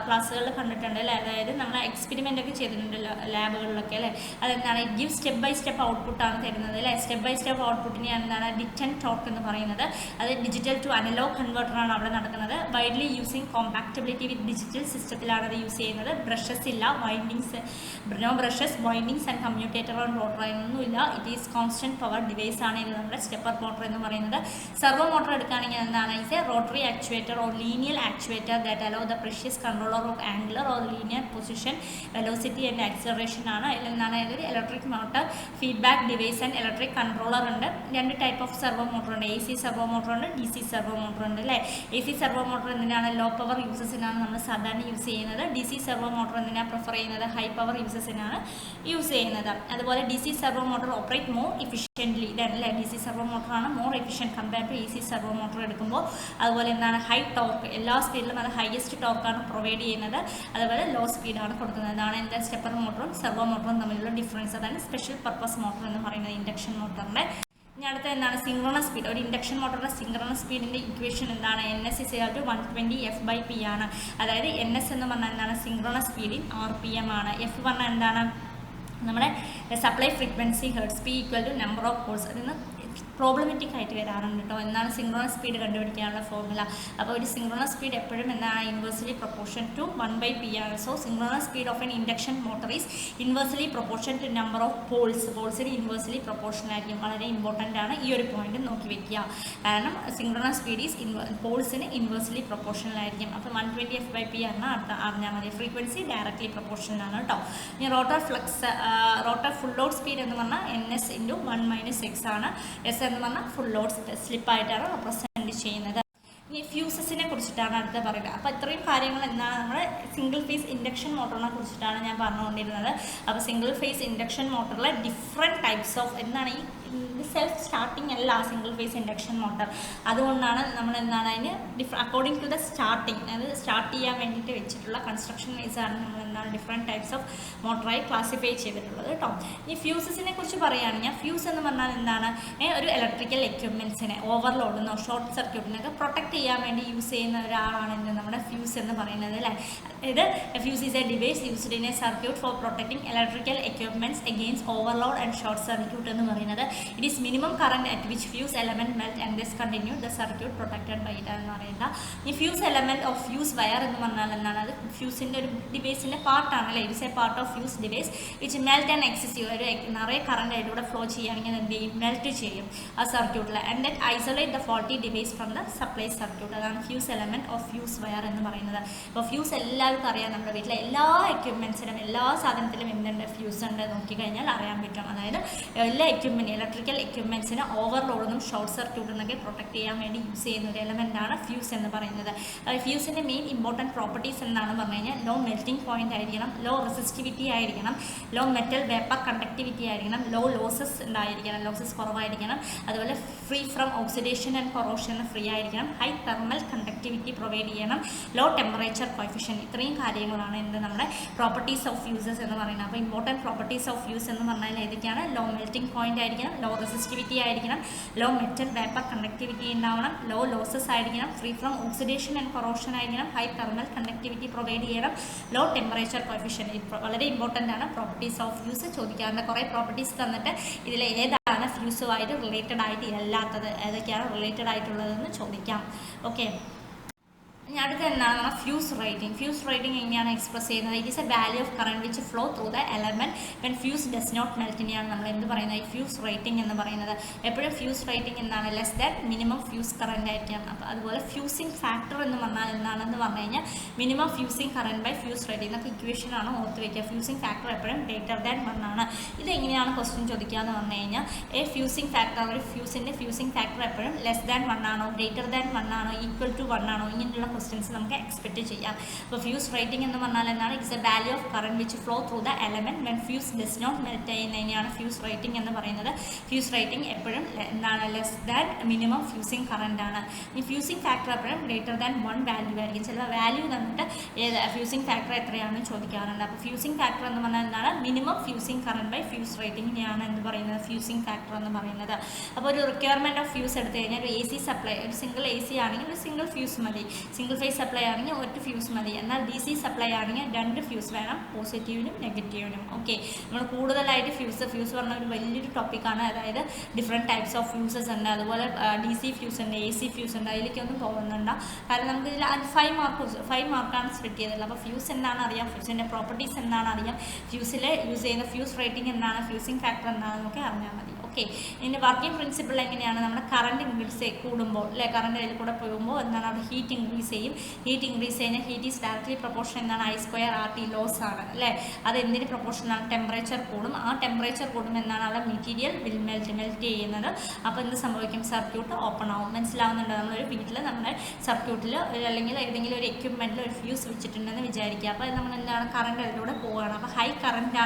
ക്ലാസ്സുകളിൽ കണ്ടിട്ടുണ്ട് അല്ലേ. അതായത് നമ്മൾ എക്സ്പെരിമെൻ്റ് ഒക്കെ ചെയ്തിട്ടുണ്ട് ലാബുകളിലൊക്കെ അല്ലേ. അതെന്താണ്? It give step by step ഔട്ട്പുട്ടാണ് തരുന്നത് അല്ലേ. സ്റ്റെപ്പ് ബൈ സ്റ്റെപ്പ് ഔട്ട്പുട്ടിനെ എന്താണ്? ഡിറ്റൻ ടോർക്ക് എന്ന് പറയുന്നത്. അത് ഡിജിറ്റൽ ടു അനലോഗ് കൺവേർട്ടറാണ് അവിടെ നടക്കുന്നത്. Widely using compatibility with digital സിസ്റ്റത്തിലാണ് അത് യൂസ് ചെയ്യുന്നത്. ബ്രഷസ് ഇല്ല, windings no brushes, windings and commutator and rotor ഒന്നുമില്ല. It is constant power device ആണ് ഇത് നമ്മുടെ സ്റ്റെപ്പർ മോട്ടർ എന്ന് പറയുന്നത്. സെർവോ മോട്ടർ എടുക്കുകയാണെങ്കിൽ എന്താണ്? Is a rotary actuator or linear actuator that allow the precise controller of angular or linear position, velocity and acceleration ആണ്. അതിലെന്താണ്? ഒരു electric motor, feedback device and electric controller ഉണ്ട്. 2 type of servo motor ഉണ്ട്. AC servo motor ഉണ്ട്, DC servo motor ഉണ്ട് അല്ലേ. AC servo motor എന്തിനാണ്? Low power യൂസസിനാണ് നമ്മൾ സാധാരണ യൂസ് ചെയ്യുന്നത്. DC സെർവോ മോട്ടർ എന്തിനാണ് പ്രിഫർ ചെയ്യുന്നത്? ഹൈ പവർ യൂസസിനാണ് യൂസ് ചെയ്യുന്നത്. അതുപോലെ DC servo motor operate more efficiently ഇതല്ലേ. DC സെർവോ മോട്ടറാണ് more efficient compare to AC servo motor എടുക്കുമ്പോൾ. അതുപോലെ എന്താണ്? ഹൈ ടോർക്ക്, എല്ലാ സ്പീഡിലും അത് ഹയസ്റ്റ് ടോർക്കാണ് പ്രൊവൈഡ് ചെയ്യുന്നത്. അതുപോലെ ലോ സ്പീഡാണ് കൊടുക്കുന്നത്. അതാണ് എൻ്റെ സ്റ്റെപ്പർ മോട്ടറും സെർവോ മോട്ടറും തമ്മിലുള്ള ഡിഫറൻസ്. അതാണ് സ്പെഷ്യൽ പർപ്പസ് മോട്ടർ എന്ന് പറയുന്നത് ഇൻഡക്ഷൻ മോട്ടറിൻ്റെ. ഇനി അടുത്ത എന്താണ്? Synchronous speed. ഒരു ഇൻഡക്ഷൻ മോട്ടറിൻ്റെ സിങ്ക്രണസ് സ്പീഡിൻ്റെ ഇക്വേഷൻ എന്താണ്? NS = 120 F/P ആണ്. അതായത് NS എന്ന് പറഞ്ഞാൽ എന്താണ്? സിങ്ക്രണസ് സ്പീഡ് ഇൻ RPM ആണ്. F പറഞ്ഞാൽ എന്താണ്? നമ്മുടെ supply frequency hertz. P = number of Paul's. അതിന് പ്രോബ്ലമാറ്റിക് ആയിട്ട് വരാറുണ്ട് കേട്ടോ. എന്താണ് സിങ്ക്രോണസ് സ്പീഡ് കണ്ടുപിടിക്കാനുള്ള ഫോർമുല? അപ്പോൾ ഒരു സിങ്ക്രോണസ് സ്പീഡ് എപ്പോഴും എന്താണ് ഇൻവേഴ്സ്ലി പ്രൊപ്പോർഷൻ ടു 1/p ആണ്. So synchronous speed of an induction motor is inversely proportion to number of പോൾസിന് ഇൻവേഴ്സ്ലി പ്രൊപ്പോർഷൻ ആയിരിക്കും. വളരെ ഇമ്പോർട്ടൻ്റ് ആണ് ഈ ഒരു പോയിന്റ് നോക്കി വെക്കുക. കാരണം സിങ്ക്രോണസ് സ്പീഡ് ഈസ് പോൾസിന് ഇൻവേഴ്സ്ലി പ്രൊപ്പോർഷണൽ ആയിരിക്കും. അപ്പോൾ 120 f/p അറിഞ്ഞാൽ മതി. ഫ്രീക്വൻസി ഡയറക്ട്ലി പ്രൊപ്പോർഷണൽ ആണ് കേട്ടോ. ഇനി റോട്ടർ ഫുൾ ലോഡ് സ്പീഡ് എന്ന് പറഞ്ഞാൽ ns × 1 - x ആണ്. എസ് എന്ന് പറഞ്ഞാൽ ഫുൾ ലോഡ് സ്ലിപ്പായിട്ടാണ് റെപ്രസെൻറ്റ് ചെയ്യുന്നത്. ഇനി ഫ്യൂസസിനെ കുറിച്ചിട്ടാണ് അടുത്ത പറയുക. അപ്പോൾ ഇത്രയും കാര്യങ്ങൾ എന്താണ് നമ്മുടെ സിംഗിൾ ഫേസ് ഇൻഡക്ഷൻ മോട്ടറിനെ കുറിച്ചിട്ടാണ് ഞാൻ പറഞ്ഞുകൊണ്ടിരുന്നത്. അപ്പോൾ സിംഗിൾ ഫേസ് ഇൻഡക്ഷൻ മോട്ടറിലെ ഡിഫറെൻറ്റ് ടൈപ്സ് ഓഫ് എന്താണ് ഈ സെൽഫ് സ്റ്റാർട്ടിങ് അല്ല സിംഗിൾ ഫേസ് ഇൻഡക്ഷൻ മോട്ടർ. അതുകൊണ്ടാണ് നമ്മൾ എന്താണ് അതിന് അക്കോർഡിംഗ് ടു ദ സ്റ്റാർട്ടിങ്, അതായത് സ്റ്റാർട്ട് ചെയ്യാൻ വേണ്ടിയിട്ട് വെച്ചിട്ടുള്ള കൺസ്ട്രക്ഷൻ വൈസാണ് നമ്മൾ എന്താണ് ഡിഫറെൻറ്റ് ടൈപ്സ് ഓഫ് മോട്ടറായി ക്ലാസിഫൈ ചെയ്തിട്ടുള്ളത് കേട്ടോ. ഈ ഫ്യൂസസിനെ കുറിച്ച് പറയുകയാണെങ്കിൽ ഫ്യൂസ് എന്ന് പറഞ്ഞാൽ എന്താണ് ഒരു ഇലക്ട്രിക്കൽ എക്യുപ്മെൻറ്റ്സിനെ ഓവർലോഡിനോ ഷോർട്ട് സർക്യൂട്ടിനൊക്കെ പ്രൊട്ടക്ട് ചെയ്യാൻ വേണ്ടി യൂസ് ചെയ്യുന്ന ഒരാളാണ് നമ്മുടെ ഫ്യൂസ് എന്ന് പറയുന്നത് അല്ലേ. ഇത് fuse is a device used in a circuit for protecting electrical equipments against overload and short circuit എന്ന് പറയുന്നത്. It is minimum current at which fuse element melt and this continue the circuit protected by it എന്ന് പറയുന്നത്. ഈ fuse element of fuse wire എന്ന് പറഞ്ഞാൽ എന്താണ്? അത് ഫ്യൂസിൻ്റെ ഒരു ഡിവൈസിൻ്റെ പാർട്ടാണ് അല്ലേ. It's a part of fuse device which melt and excessive ഒരു നിറയെ കറണ്ട് അതിലൂടെ ഫ്ലോ ചെയ്യുകയാണെങ്കിൽ എന്ത് ചെയ്യും? മെൽറ്റ് ചെയ്യും ആ സർക്യൂട്ടിൽ. And then isolate the faulty device from the supply circuit. അതാണ് fuse element of fuse wire എന്ന് പറയുന്നത്. അപ്പോൾ ഫ്യൂസ് എല്ലാവർക്കും അറിയാം. നമ്മുടെ വീട്ടിലെ എല്ലാ എക്യുപ്മെൻറ്റ്സിലും എല്ലാ സാധനത്തിലും എന്തുണ്ട്? ഫ്യൂസ് ഉണ്ട്. നോക്കിക്കഴിഞ്ഞാൽ അറിയാൻ പറ്റും. അതായത് എല്ലാ എക്യുപ്മെൻറ്റ് ഇലക്ട്രിക്കൽ എക്യുപ്മെൻറ്റ്സിനെ ഓവർലോഡൊന്നും ഷോർട്ട് സർക്യൂട്ടിനൊക്കെ പ്രൊട്ടക്ട് ചെയ്യാൻ വേണ്ടി യൂസ് ചെയ്യുന്ന ഒരു എലമെൻ്റാണ് ഫ്യൂസ് എന്ന് പറയുന്നത്. ഫ്യൂസിൻ്റെ മെയിൻ ഇമ്പോർട്ടൻറ്റ് പ്രോപ്പർട്ടീസ് എന്താണെന്ന് പറഞ്ഞു കഴിഞ്ഞാൽ ലോ മെൽറ്റിംഗ് പോയിന്റ് ആയിരിക്കണം, ലോ റെസിസ്റ്റിവിറ്റി ആയിരിക്കണം, ലോ മെറ്റൽ വേപ്പർ കണ്ടക്ടിവിറ്റി ആയിരിക്കണം, ലോ ലോസസ് ഉണ്ടായിരിക്കണം, ലോസസ് കുറവായിരിക്കണം, അതുപോലെ free from oxidation and corrosion free ആയിരിക്കണം, ഹൈ തെർമൽ കണ്ടക്ടിവിറ്റി പ്രൊവൈഡ് ചെയ്യണം, ലോ ടെമ്പറേച്ചർ കോഫിഷ്യൻ. ഇത്രയും കാര്യങ്ങളാണ് എന്ത് നമ്മുടെ പ്രോപ്പർട്ടീസ് ഓഫ് ഫ്യൂസസ് എന്ന് പറയുന്നത്. അപ്പോൾ ഇമ്പോർട്ടൻറ്റ് പ്രോപ്പർട്ടീസ് ഓഫ് ഫ്യൂസ് എന്ന് പറഞ്ഞാൽ ഏതൊക്കെയാണ്? ലോ മെൽറ്റിംഗ് പോയിന്റ് ആയിരിക്കണം, ലോ റെസിസ്റ്റിവിറ്റി ആയിരിക്കണം, ലോ മെറ്റൽ വേപ്പർ കണ്ടക്ടിവിറ്റി ഉണ്ടാവണം, ലോ ലോസസ് ആയിരിക്കണം, free from oxidation and corrosion ആയിരിക്കണം, ഹൈ തെർമൽ കണ്ടക്ടിവിറ്റി പ്രൊവൈഡ് ചെയ്യണം, ലോ ടെമ്പറേച്ചർ കോഫിഷ്യൻ. വളരെ ഇമ്പോർട്ടൻ്റ് ആണ് പ്രോപ്പർട്ടീസ് ഓഫ് ഫ്യൂസ്. ചോദിക്കാറുണ്ട് കുറേ പ്രോപ്പർട്ടീസ് തന്നിട്ട് ഇതിൽ ഏതാണ് ഫ്യൂസുമായിട്ട് റിലേറ്റഡ് ആയിട്ട് അല്ലാത്തത്, ഏതൊക്കെയാണ് റിലേറ്റഡ് ആയിട്ടുള്ളതെന്ന് ചോദിക്കാം. ഓക്കെ, അടുത്ത എന്താണ് പറഞ്ഞാൽ ഫ്യൂസ് റേറ്റിംഗ്. ഫ്യൂസ് റേറ്റിംഗ് എങ്ങനെയാണ് എക്സ്പ്രസ് ചെയ്യുന്നത്? It is a value of current which flow through the element when fuse does not മെൽറ്റിനെയാണ് നമ്മൾ എന്ത് പറയുന്നത്? ഈ ഫ്യൂസ് റേറ്റിംഗ് എന്ന് പറയുന്നത്. എപ്പോഴും ഫ്യൂസ് റേറ്റിംഗ് എന്താണ്? Less than minimum fuse current ആയിരിക്കാം. അപ്പോൾ അതുപോലെ ഫ്യൂസിങ് ഫാക്ടർ എന്ന് പറഞ്ഞാൽ എന്താണെന്ന് പറഞ്ഞു കഴിഞ്ഞാൽ minimum fusing current by fuse rating. ഇതൊക്കെ ഇക്വേഷൻ ആണ് ഓർത്ത് വയ്ക്കുക. ഫ്യൂസിങ് ഫാക്ടർ എപ്പോഴും ഗ്രേറ്റർ ദാൻ 1 ആണ്. ഇതെങ്ങനെയാണ് ക്വസ്റ്റ്യൻ ചോദിക്കുക എന്ന് പറഞ്ഞു കഴിഞ്ഞാൽ ഫ്യൂസിങ് ഫാക്ടർ, ഒരു ഫ്യൂസിൻ്റെ ഫ്യൂസിങ് ഫാക്ടർ എപ്പോഴും ലെസ് ദാൻ 1 ആണോ, ഗ്രേറ്റർ ദാൻ 1 ആണോ, ഈക്വൽ ടു 1 ആണോ, ഇങ്ങനെയുള്ള ക്വസ്റ്റ്യൻസ് നമുക്ക് എക്സ്പെക്ട് ചെയ്യാം. അപ്പോൾ ഫ്യൂസ് റേറ്റിംഗ് എന്ന് പറഞ്ഞാൽ എന്താണ്? It's a value of current which flow through the element when fuse does not melt ചെയ്യുന്നതിനെയാണ് ഫ്യൂസ് റേറ്റിംഗ് എന്ന് പറയുന്നത്. ഫ്യൂസ് റേറ്റിംഗ് എപ്പോഴും എന്താണ്? Less than minimum fusing current ആണ്. ഈ ഫ്യൂസിങ് ഫാക്ടർ എപ്പോഴും ഗ്രേറ്റർ ദാൻ 1 വാല്യൂ ആയിരിക്കും. ചില വാല്യൂ തന്നിട്ട് ഫ്യൂസിങ് ഫാക്ടർ എത്രയാണെന്ന് ചോദിക്കാറുണ്ട്. അപ്പോൾ ഫ്യൂസിങ് ഫാക്ടർ എന്ന് പറഞ്ഞാൽ എന്താണ്? Minimum fusing current by fuse റേറ്റിംഗിനെയാണ് എന്ത് പറയുന്നത്? ഫ്യൂസിങ് ഫാക്ടർ എന്ന് പറയുന്നത്. അപ്പോൾ ഒരു റിക്വയർമെൻറ്റ് ഓഫ് ഫ്യൂസ് എടുത്തു കഴിഞ്ഞാൽ ഒരു AC സപ്ലൈ, ഒരു സിംഗിൾ AC ആണെങ്കിൽ ഒരു സിംഗിൾ ഫ്യൂസ് മതി. സിംഗിൾ ഫേസ് സപ്ലൈ ആണെങ്കിൽ ഒറ്റ ഫ്യൂസ് മതി. എന്നാൽ DC സപ്ലൈ ആണെങ്കിൽ 2 ഫ്യൂസ് വേണം, പോസിറ്റീവിനും നെഗറ്റീവിനും. ഓക്കെ, നമ്മൾ കൂടുതലായിട്ട് ഫ്യൂസ് പറഞ്ഞ ഒരു വലിയൊരു ടോപ്പിക്കാണ്. അതായത് ഡിഫറെൻറ്റ് ടൈപ്സ് ഓഫ് ഫ്യൂസസ് ഉണ്ട്, അതുപോലെ DC ഫ്യൂസ് ഉണ്ട്, AC ഫ്യൂസ് ഉണ്ട്. അതിലേക്കൊന്നും പോകുന്നുണ്ട്. കാരണം നമുക്ക് ഇതിൽ 5 മാർക്കാണ് സ്പ്ലിറ്റ് ചെയ്തിട്ടുള്ളത്. അപ്പോൾ ഫ്യൂസ് എന്താണ് അറിയാം, ഫ്യൂസിൻ്റെ പ്രോപ്പർട്ടീസ് എന്താണ് അറിയാം, ഫ്യൂസിൽ യൂസ് ചെയ്യുന്ന ഫ്യൂസ് റേറ്റിംഗ് എന്താണ്, ഫ്യൂസിങ് ഫാക്ടർ എന്താണെന്നൊക്കെ അറിഞ്ഞാൽ മതി. ഓക്കെ, ഇതിൻ്റെ വർക്കിംഗ് പ്രിൻസിപ്പിൾ എങ്ങനെയാണ്? നമ്മുടെ കറണ്ട് ഇൻക്രീസ് കൂടുമ്പോൾ അല്ലെ, കറണ്ട് അതിൽ കൂടെ പോകുമ്പോൾ എന്താണ്? അവിടെ ഹീറ്റ് ഇൻക്രീസ് ചെയ്യും. ഹീറ്റ് ഇൻക്രീസ് ചെയ്യുന്ന ഹീറ്റ് ഈസ് ഡയറക്ട്ലി പ്രൊപ്പോർഷൻ എന്താണ്? I²RT ലോസ് ആണ് അല്ലേ. അത് എന്തിന് പ്രൊപ്പോർഷനാണ്? ടെമ്പറേച്ചർ കൂടും. ആ ടെമ്പറേച്ചർ കൂടും എന്താണ്? അവിടെ മെറ്റീരിയൽ വിൽ മെൽറ്റ് ചെയ്യുന്നത്. അപ്പോൾ എന്ത് സംഭവിക്കും? സർക്യൂട്ട് ഓപ്പൺ ആവും. മനസ്സിലാവുന്നുണ്ട്? നമ്മളൊരു വീട്ടിൽ നമ്മുടെ സർക്യൂട്ടിൽ അല്ലെങ്കിൽ ഏതെങ്കിലും ഒരു എക്യുപ്മെൻറ്റിൽ ഒരു ഫ്യൂസ് വെച്ചിട്ടുണ്ടെന്ന് വിചാരിക്കുക. അപ്പോൾ നമ്മൾ എന്താണ്? കറണ്ട് അതിലൂടെ പോവുകയാണ്. അപ്പോൾ ഹൈ കറണ്ട്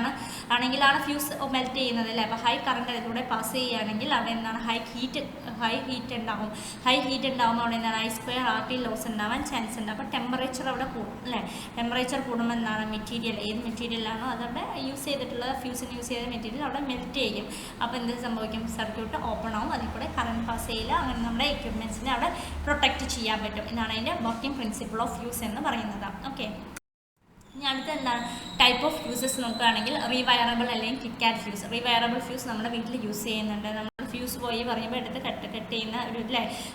ആണെങ്കിലാണ് ഫ്യൂസ് മെൽറ്റ് ചെയ്യുന്നത് അല്ലേ. അപ്പോൾ ഹൈ കറണ്ട് അതിലൂടെ പാസ് ചെയ്യുകയാണെങ്കിൽ അവിടെ എന്താണ്? ഹൈ ഹീറ്റ് ഉണ്ടാവും. ഹൈ ഹീറ്റ് ഉണ്ടാകുമ്പോൾ അവിടെ എന്താണ്? I²RT ലോസ് ഉണ്ടാവാൻ ചാൻസ് ഉണ്ട്. അപ്പോൾ ടെമ്പറേച്ചർ അവിടെ കൂടും അല്ലേ. ടെമ്പറേച്ചർ കൂടുമ്പോൾ എന്താണ്? മെറ്റീരിയൽ, ഏത് മെറ്റീരിയലാണോ അതവിടെ യൂസ് ചെയ്തിട്ടുള്ളത്, ഫ്യൂസിന് യൂസ് ചെയ്ത മെറ്റീരിയൽ അവിടെ മെൽറ്റ് ചെയ്യും. അപ്പോൾ എന്ത് സംഭവിക്കും? സർക്യൂട്ട് ഓപ്പൺ ആവും. അതിൽ കൂടെ കറണ്ട് പാസ് ചെയ്യില്ല. അങ്ങനെ നമ്മുടെ എക്യുപ്മെൻറ്റ്സിനെ അവിടെ പ്രൊട്ടക്റ്റ് ചെയ്യാൻ പറ്റും. ഇതാണ് അതിൻ്റെ വർക്കിംഗ് പ്രിൻസിപ്പിൾ ഓഫ് ഫ്യൂസ് എന്ന് പറയുന്നത്. ഓക്കെ, ഇനി അടുത്ത എന്താണ്? ടൈപ്പ് ഓഫ് ഫ്യൂസസ് നോക്കുകയാണെങ്കിൽ റീവയറബിൾ അല്ലെങ്കിൽ കിറ്റ്കാറ്റ് ഫ്യൂസ്. റീവയറബിൾ ഫ്യൂസ് നമ്മുടെ വീട്ടിൽ യൂസ് ചെയ്യുന്നുണ്ട്. നമ്മൾ ഫ്യൂസ് പോയി പറയുമ്പോൾ എടുത്ത് കട്ട് ചെയ്യുന്ന ഒരു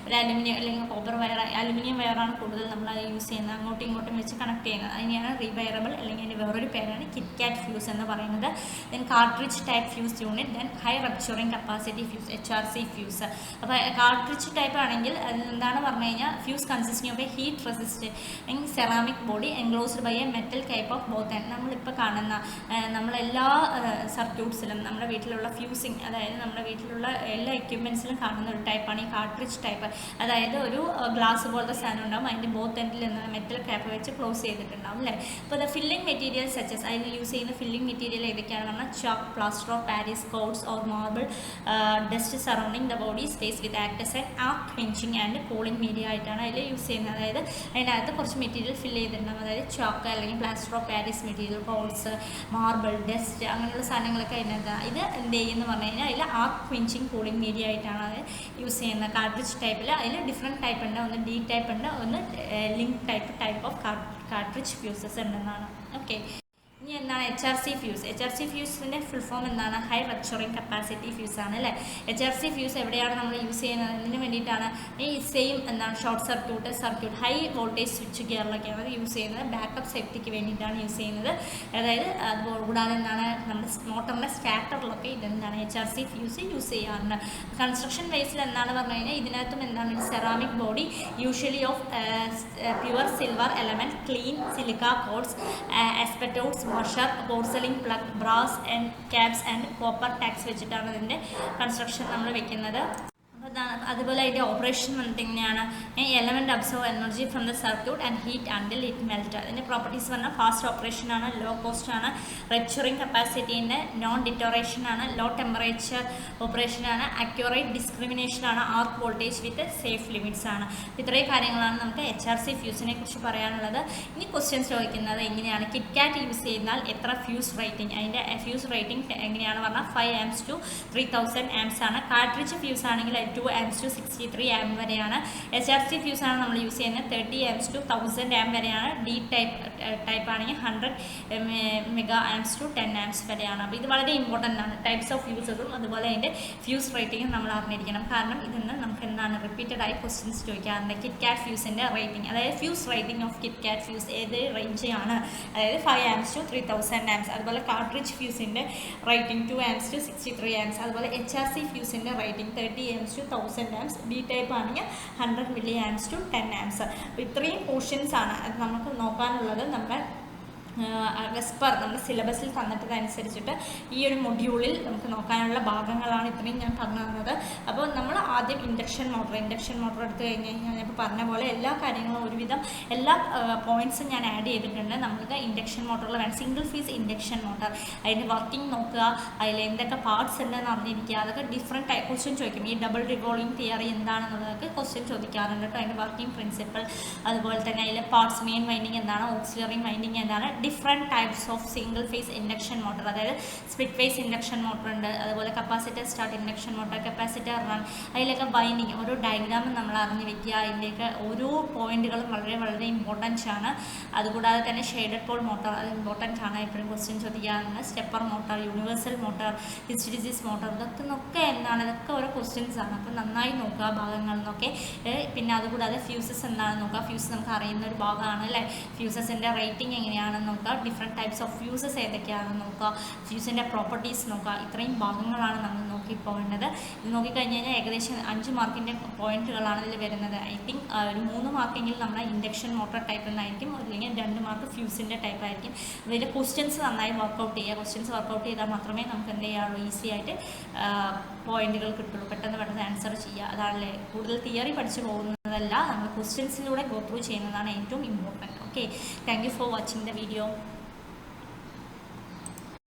ഒരു അലുമിനിയം അല്ലെങ്കിൽ കോപ്പർ വയർ, അലുമിനിയം വയറാണ് കൂടുതൽ നമ്മൾ അത് യൂസ് ചെയ്യുന്നത്, അങ്ങോട്ടും ഇങ്ങോട്ടും വെച്ച് കണക്ട് ചെയ്യുന്നത്. അതിനെയാണ് റീവയറബിൾ അല്ലെങ്കിൽ അതിൻ്റെ വേറൊരു പേരാണ് കിറ്റ്കാറ്റ് ഫ്യൂസ് എന്ന് പറയുന്നത്. Then cartridge type fuse unit, then high rupturing capacity fuse, HRC fuse. അപ്പോൾ കാർട്രിഡ്ജ് ടൈപ്പ് ആണെങ്കിൽ എന്താണ് പറഞ്ഞു കഴിഞ്ഞാൽ fuse consisting of a heat resisting ceramic body enclosed by a metal type of both and. നമ്മളിപ്പോൾ കാണുന്ന നമ്മളെല്ലാ സർക്യൂട്ട്സിലും നമ്മുടെ വീട്ടിലുള്ള ഫ്യൂസിങ്, അതായത് നമ്മുടെ വീട്ടിലുള്ള എല്ലാ എക്യുപ്മെൻറ്റ്സിലും കാണുന്ന ഒരു ടൈപ്പാണ് ഈ കാർട്രിഡ്ജ് ടൈപ്പ്. അതായത് ഒരു ഗ്ലാസ് പോലത്തെ സാധനം ഉണ്ടാവും, അതിൻ്റെ ബോത്ത് എൻഡിൽ നിന്ന് മെറ്റൽ ക്യാപ്പ് വെച്ച് ക്ലോസ് ചെയ്തിട്ടുണ്ടാവും അല്ലേ. അപ്പോൾ ദ ഫില്ലിംഗ് മെറ്റീരിയൽ സച്ചസ്, അതിൽ യൂസ് ചെയ്യുന്ന ഫില്ലിംഗ് മെറ്റീരിയൽ ഏതൊക്കെയാണെന്ന് പറഞ്ഞാൽ chalk, plaster of Paris, quartz or marble, dust surrounding the body space with acts and arc quenching and cooling media ആയിട്ടാണ് അതിൽ യൂസ് ചെയ്യുന്നത്. അതായത് അതിനകത്ത് കുറച്ച് മെറ്റീരിയൽ ഫില്ല് ചെയ്തിട്ടുണ്ടാകും, അതായത് ചാക്ക് അല്ലെങ്കിൽ plaster of Paris material, quartz, marble, dust അങ്ങനെയുള്ള സാധനങ്ങളൊക്കെ അതിനകത്താണ്. ഇത് എന്ത് ചെയ്യുമെന്ന് പറഞ്ഞു കഴിഞ്ഞാൽ അതിൽ ആർക്ക് ക്വെഞ്ചിങ് കൂളിംഗ് മീഡിയ ആയിട്ടാണ് അത് യൂസ് ചെയ്യുന്നത്. കാർട്രിഡ്ജ് ടൈപ്പിൽ അതിൽ ഡിഫറെൻറ്റ് ടൈപ്പ് ഉണ്ട്, ഒന്ന് ഡി ടൈപ്പ് ഉണ്ട്, ഒന്ന് link type of cartridge fuses ഉണ്ടെന്നാണ്. ഓക്കെ, ഇനി എന്താണ് HRC ഫ്യൂസ്? HRC ഫ്യൂസിൻ്റെ ഫുൾ ഫോം എന്താണ്? ഹൈ റപ്ചറിങ് കപ്പാസിറ്റി ഫ്യൂസ് ആണ് അല്ലേ. HRC ഫ്യൂസ് എവിടെയാണ് നമ്മൾ യൂസ് ചെയ്യുന്നത്? ഇതിന് വേണ്ടിയിട്ടാണ് ഈ സെയിം എന്താണ് short circuit high voltage switch ഗിയറിലൊക്കെയാണ് അത് യൂസ് ചെയ്യുന്നത്. ബാക്കപ്പ് സേഫ്റ്റിക്ക് വേണ്ടിയിട്ടാണ് യൂസ് ചെയ്യുന്നത്. അതായത് കൂടാതെ എന്താണ് നമ്മുടെ മോട്ടറിൻ്റെ സ്റ്റാർട്ടറിലൊക്കെ ഇതെന്താണ് HRC ഫ്യൂസ് യൂസ് ചെയ്യാറുണ്ട്. കൺസ്ട്രക്ഷൻ ബേസിൽ എന്താണ് പറഞ്ഞു കഴിഞ്ഞാൽ ഇതിനകത്തും എന്താണ് ഒരു ceramic body usually of pure silver element, clean silica quartz, asbestos, washer, porcelain plug, brass and caps and copper tags വെച്ചിട്ടാണ് ഇതിൻ്റെ കൺസ്ട്രക്ഷൻ നമ്മൾ വെക്കുന്നത്. അതുപോലെ അതിൻ്റെ ഓപ്പറേഷൻ വന്നിട്ട് എങ്ങനെയാണ്? Element absorb energy from the circuit and heat until it melt. അതിൻ്റെ properties പറഞ്ഞാൽ ഫാസ്റ്റ് ഓപ്പറേഷനാണ്, ലോ കോസ്റ്റാണ്, റപ്ചറിങ് കപ്പാസിറ്റീൻ്റെ നോൺ ഡിറ്റോറേഷനാണ്, ലോ ടെമ്പറേച്ചർ ഓപ്പറേഷനാണ്, അക്യുറേറ്റ് ഡിസ്ക്രിമിനേഷനാണ്, arc voltage with safe limits ആണ്. ഇത്രയും കാര്യങ്ങളാണ് നമുക്ക് HRC ഫ്യൂസിനെ കുറിച്ച് പറയാനുള്ളത്. ഇനി ക്വസ്റ്റ്യൻസ് ചോദിക്കുന്നത് എങ്ങനെയാണ്? കിറ്റ്കാറ്റ് യൂസ് ചെയ്താൽ എത്ര ഫ്യൂസ് റേറ്റിംഗ്? അതിൻ്റെ ഫ്യൂസ് റേറ്റിംഗ് എങ്ങനെയാണ് പറഞ്ഞാൽ 5 amps to 3000 amps ആണ്. കാർട്രിഡ്ജ് ഫ്യൂസ് ആണെങ്കിൽ 2 amps to 63 amp വരെയാണ്. HRC ഫ്യൂസ് ആണ് നമ്മൾ യൂസ് ചെയ്യുന്നത് 30 amps to 1000 amp വരെയാണ്. ഡി ടൈപ്പ് ആണെങ്കിൽ 100 മെഗാ ആംപ്സ് ടു 10 amps വരെയാണ്. അപ്പോൾ ഇത് വളരെ ഇമ്പോർട്ടൻ്റ് ആണ്. ടൈപ്സ് ഓഫ് ഫ്യൂസസും അതുപോലെ അതിൻ്റെ ഫ്യൂസ് റേറ്റിംഗും നമ്മൾ അറിഞ്ഞിരിക്കണം. കാരണം ഇതിന് നമുക്ക് എന്താണ് റിപ്പീറ്റഡ് ആയി ക്വസ്റ്റ്യൻസ് ചോദിക്കാറുണ്ട്. കിറ്റ്കാറ്റ് ഫ്യൂസിൻ്റെ റേറ്റിംഗ്, അതായത് fuse rating of kit kat fuse ഏത് റേഞ്ച് ആണ്? അതായത് 5 amps to 3000 amps. അതുപോലെ കാർട്രിഡ്ജ് ഫ്യൂസിൻ്റെ റേറ്റിംഗ് 2 amps to 63 amps. അതുപോലെ HRC ഫ്യൂസിൻ്റെ rating 30 amps to 1000 amps. D type ആണെങ്കിൽ 100 milli amps to 10 amps. അപ്പോൾ ഇത്രയും പോർഷൻസ് ആണ് അത് നമുക്ക് നോക്കാനുള്ളത്. നമ്മുടെ വെസ്പർ നമ്മുടെ സിലബസിൽ തന്നിട്ടതനുസരിച്ചിട്ട് ഈ ഒരു മൊഡ്യൂളിൽ നമുക്ക് നോക്കാനുള്ള ഭാഗങ്ങളാണ് ഇത്രയും ഞാൻ പറഞ്ഞു തന്നത്. അപ്പോൾ നമ്മൾ ആദ്യം ഇൻഡക്ഷൻ മോട്ടർ എടുത്തു കഴിഞ്ഞ് കഴിഞ്ഞാൽ ഞാൻ ഇപ്പോൾ പറഞ്ഞ പോലെ എല്ലാ കാര്യങ്ങളും ഒരുവിധം എല്ലാ പോയിൻറ്റ്സും ഞാൻ ആഡ് ചെയ്തിട്ടുണ്ട്. നമുക്ക് ഇൻഡക്ഷൻ മോട്ടറിൽ വേണം സിംഗിൾ ഫേസ് ഇൻഡക്ഷൻ മോട്ടർ, അതിൻ്റെ വർക്കിംഗ് നോക്കുക, അതിൽ എന്തൊക്കെ പാർട്സ് ഉണ്ടെന്ന് അറിഞ്ഞിരിക്കുക. അതൊക്കെ ഡിഫറെൻറ്റ് ക്വസ്റ്റ്യൻ ചോദിക്കും. ഈ ഡബിൾ റിവോൾവിംഗ് തിയറി എന്താണെന്നുള്ളതൊക്കെ ക്വസ്റ്റ്യൻ ചോദിക്കാറുണ്ട് കേട്ടോ. അതിൻ്റെ വർക്കിംഗ് പ്രിൻസിപ്പിൾ, അതുപോലെ തന്നെ അതിലെ പാർട്സ്, മെയിൻ വൈൻഡിങ് എന്താണ്, ഓക്സിലറി വൈൻഡിങ് എന്താണ്, different types of single phase induction motor. അതായത് സ്പ്ലിറ്റ് ഫേസ് ഇൻഡക്ഷൻ മോട്ടർ ഉണ്ട്, അതുപോലെ capacitor start induction motor, capacitor run, അതിലൊക്കെ ബൈൻഡിങ് ഓരോ ഡയഗ്രാമും നമ്മൾ അറിഞ്ഞ് വെക്കുക. അതിൻ്റെയൊക്കെ ഓരോ പോയിന്റുകളും വളരെ വളരെ ഇമ്പോർട്ടൻസ് ആണ്. അതുകൂടാതെ തന്നെ ഷെയ്ഡഡ് പോൾ മോട്ടർ, അത് ഇമ്പോർട്ടൻ്റ് ആണ്, എപ്പോഴും ക്വസ്റ്റ്യൻ ചോദിക്കാറുണ്ട്. Stepper motor, universal motor, hysteresis motor, ഇതൊക്കെ എന്താണ്, ഇതൊക്കെ ഓരോ ക്വസ്റ്റ്യൻസ് ആണ്. അപ്പോൾ നന്നായി നോക്കുക ഭാഗങ്ങളിൽ നിന്നൊക്കെ. പിന്നെ അതുകൂടാതെ ഫ്യൂസസ് എന്താണെന്ന് നോക്കുക. ഫ്യൂസ് നമുക്ക് അറിയുന്ന ഒരു ഭാഗമാണ് അല്ലേ. ഫ്യൂസസിൻ്റെ റേറ്റിംഗ് എങ്ങനെയാണെന്ന് നോക്കുക, ഡിഫറെൻറ്റ് ടൈപ്സ് ഓഫ് ഫ്യൂസസ് ഏതൊക്കെയാണെന്ന് നോക്കുക, ഫ്യൂസിൻ്റെ പ്രോപ്പർട്ടീസ് നോക്കുക. ഇത്രയും ഭാഗങ്ങളാണ് നമ്മൾ നോക്കിപ്പോകേണ്ടത്. ഇത് നോക്കിക്കഴിഞ്ഞ് കഴിഞ്ഞാൽ ഏകദേശം 5 മാർക്കിൻ്റെ പോയിന്റുകളാണ് ഇതിൽ വരുന്നത്. ഐ തിങ്ക് ഒരു 3 മാർക്കെങ്കിലും നമ്മുടെ ഇൻഡക്ഷൻ മോട്ടർ ടൈപ്പ് എന്നായിരിക്കും, അല്ലെങ്കിൽ 2 മാർക്ക് ഫ്യൂസിൻ്റെ ടൈപ്പ് ആയിരിക്കും. അതിൽ ക്വസ്റ്റ്യൻസ് നന്നായി വർക്കൗട്ട് ചെയ്യുക. ക്വസ്റ്റ്യൻസ് വർക്കൗട്ട് ചെയ്താൽ മാത്രമേ നമുക്ക് എന്ത് ചെയ്യാറുള്ളൂ, ഈസി ആയിട്ട് പോയിന്റുകൾ കിട്ടുള്ളൂ. പെട്ടെന്ന് ആൻസർ ചെയ്യുക. അതാണല്ലേ, കൂടുതൽ തിയറി പഠിച്ചു പോകുന്നതല്ല, നമ്മൾ ക്വസ്റ്റ്യൻസിലൂടെ ഗോ ത്രൂ ചെയ്യുന്നതാണ് ഏറ്റവും important. Okay, thank you for watching the video.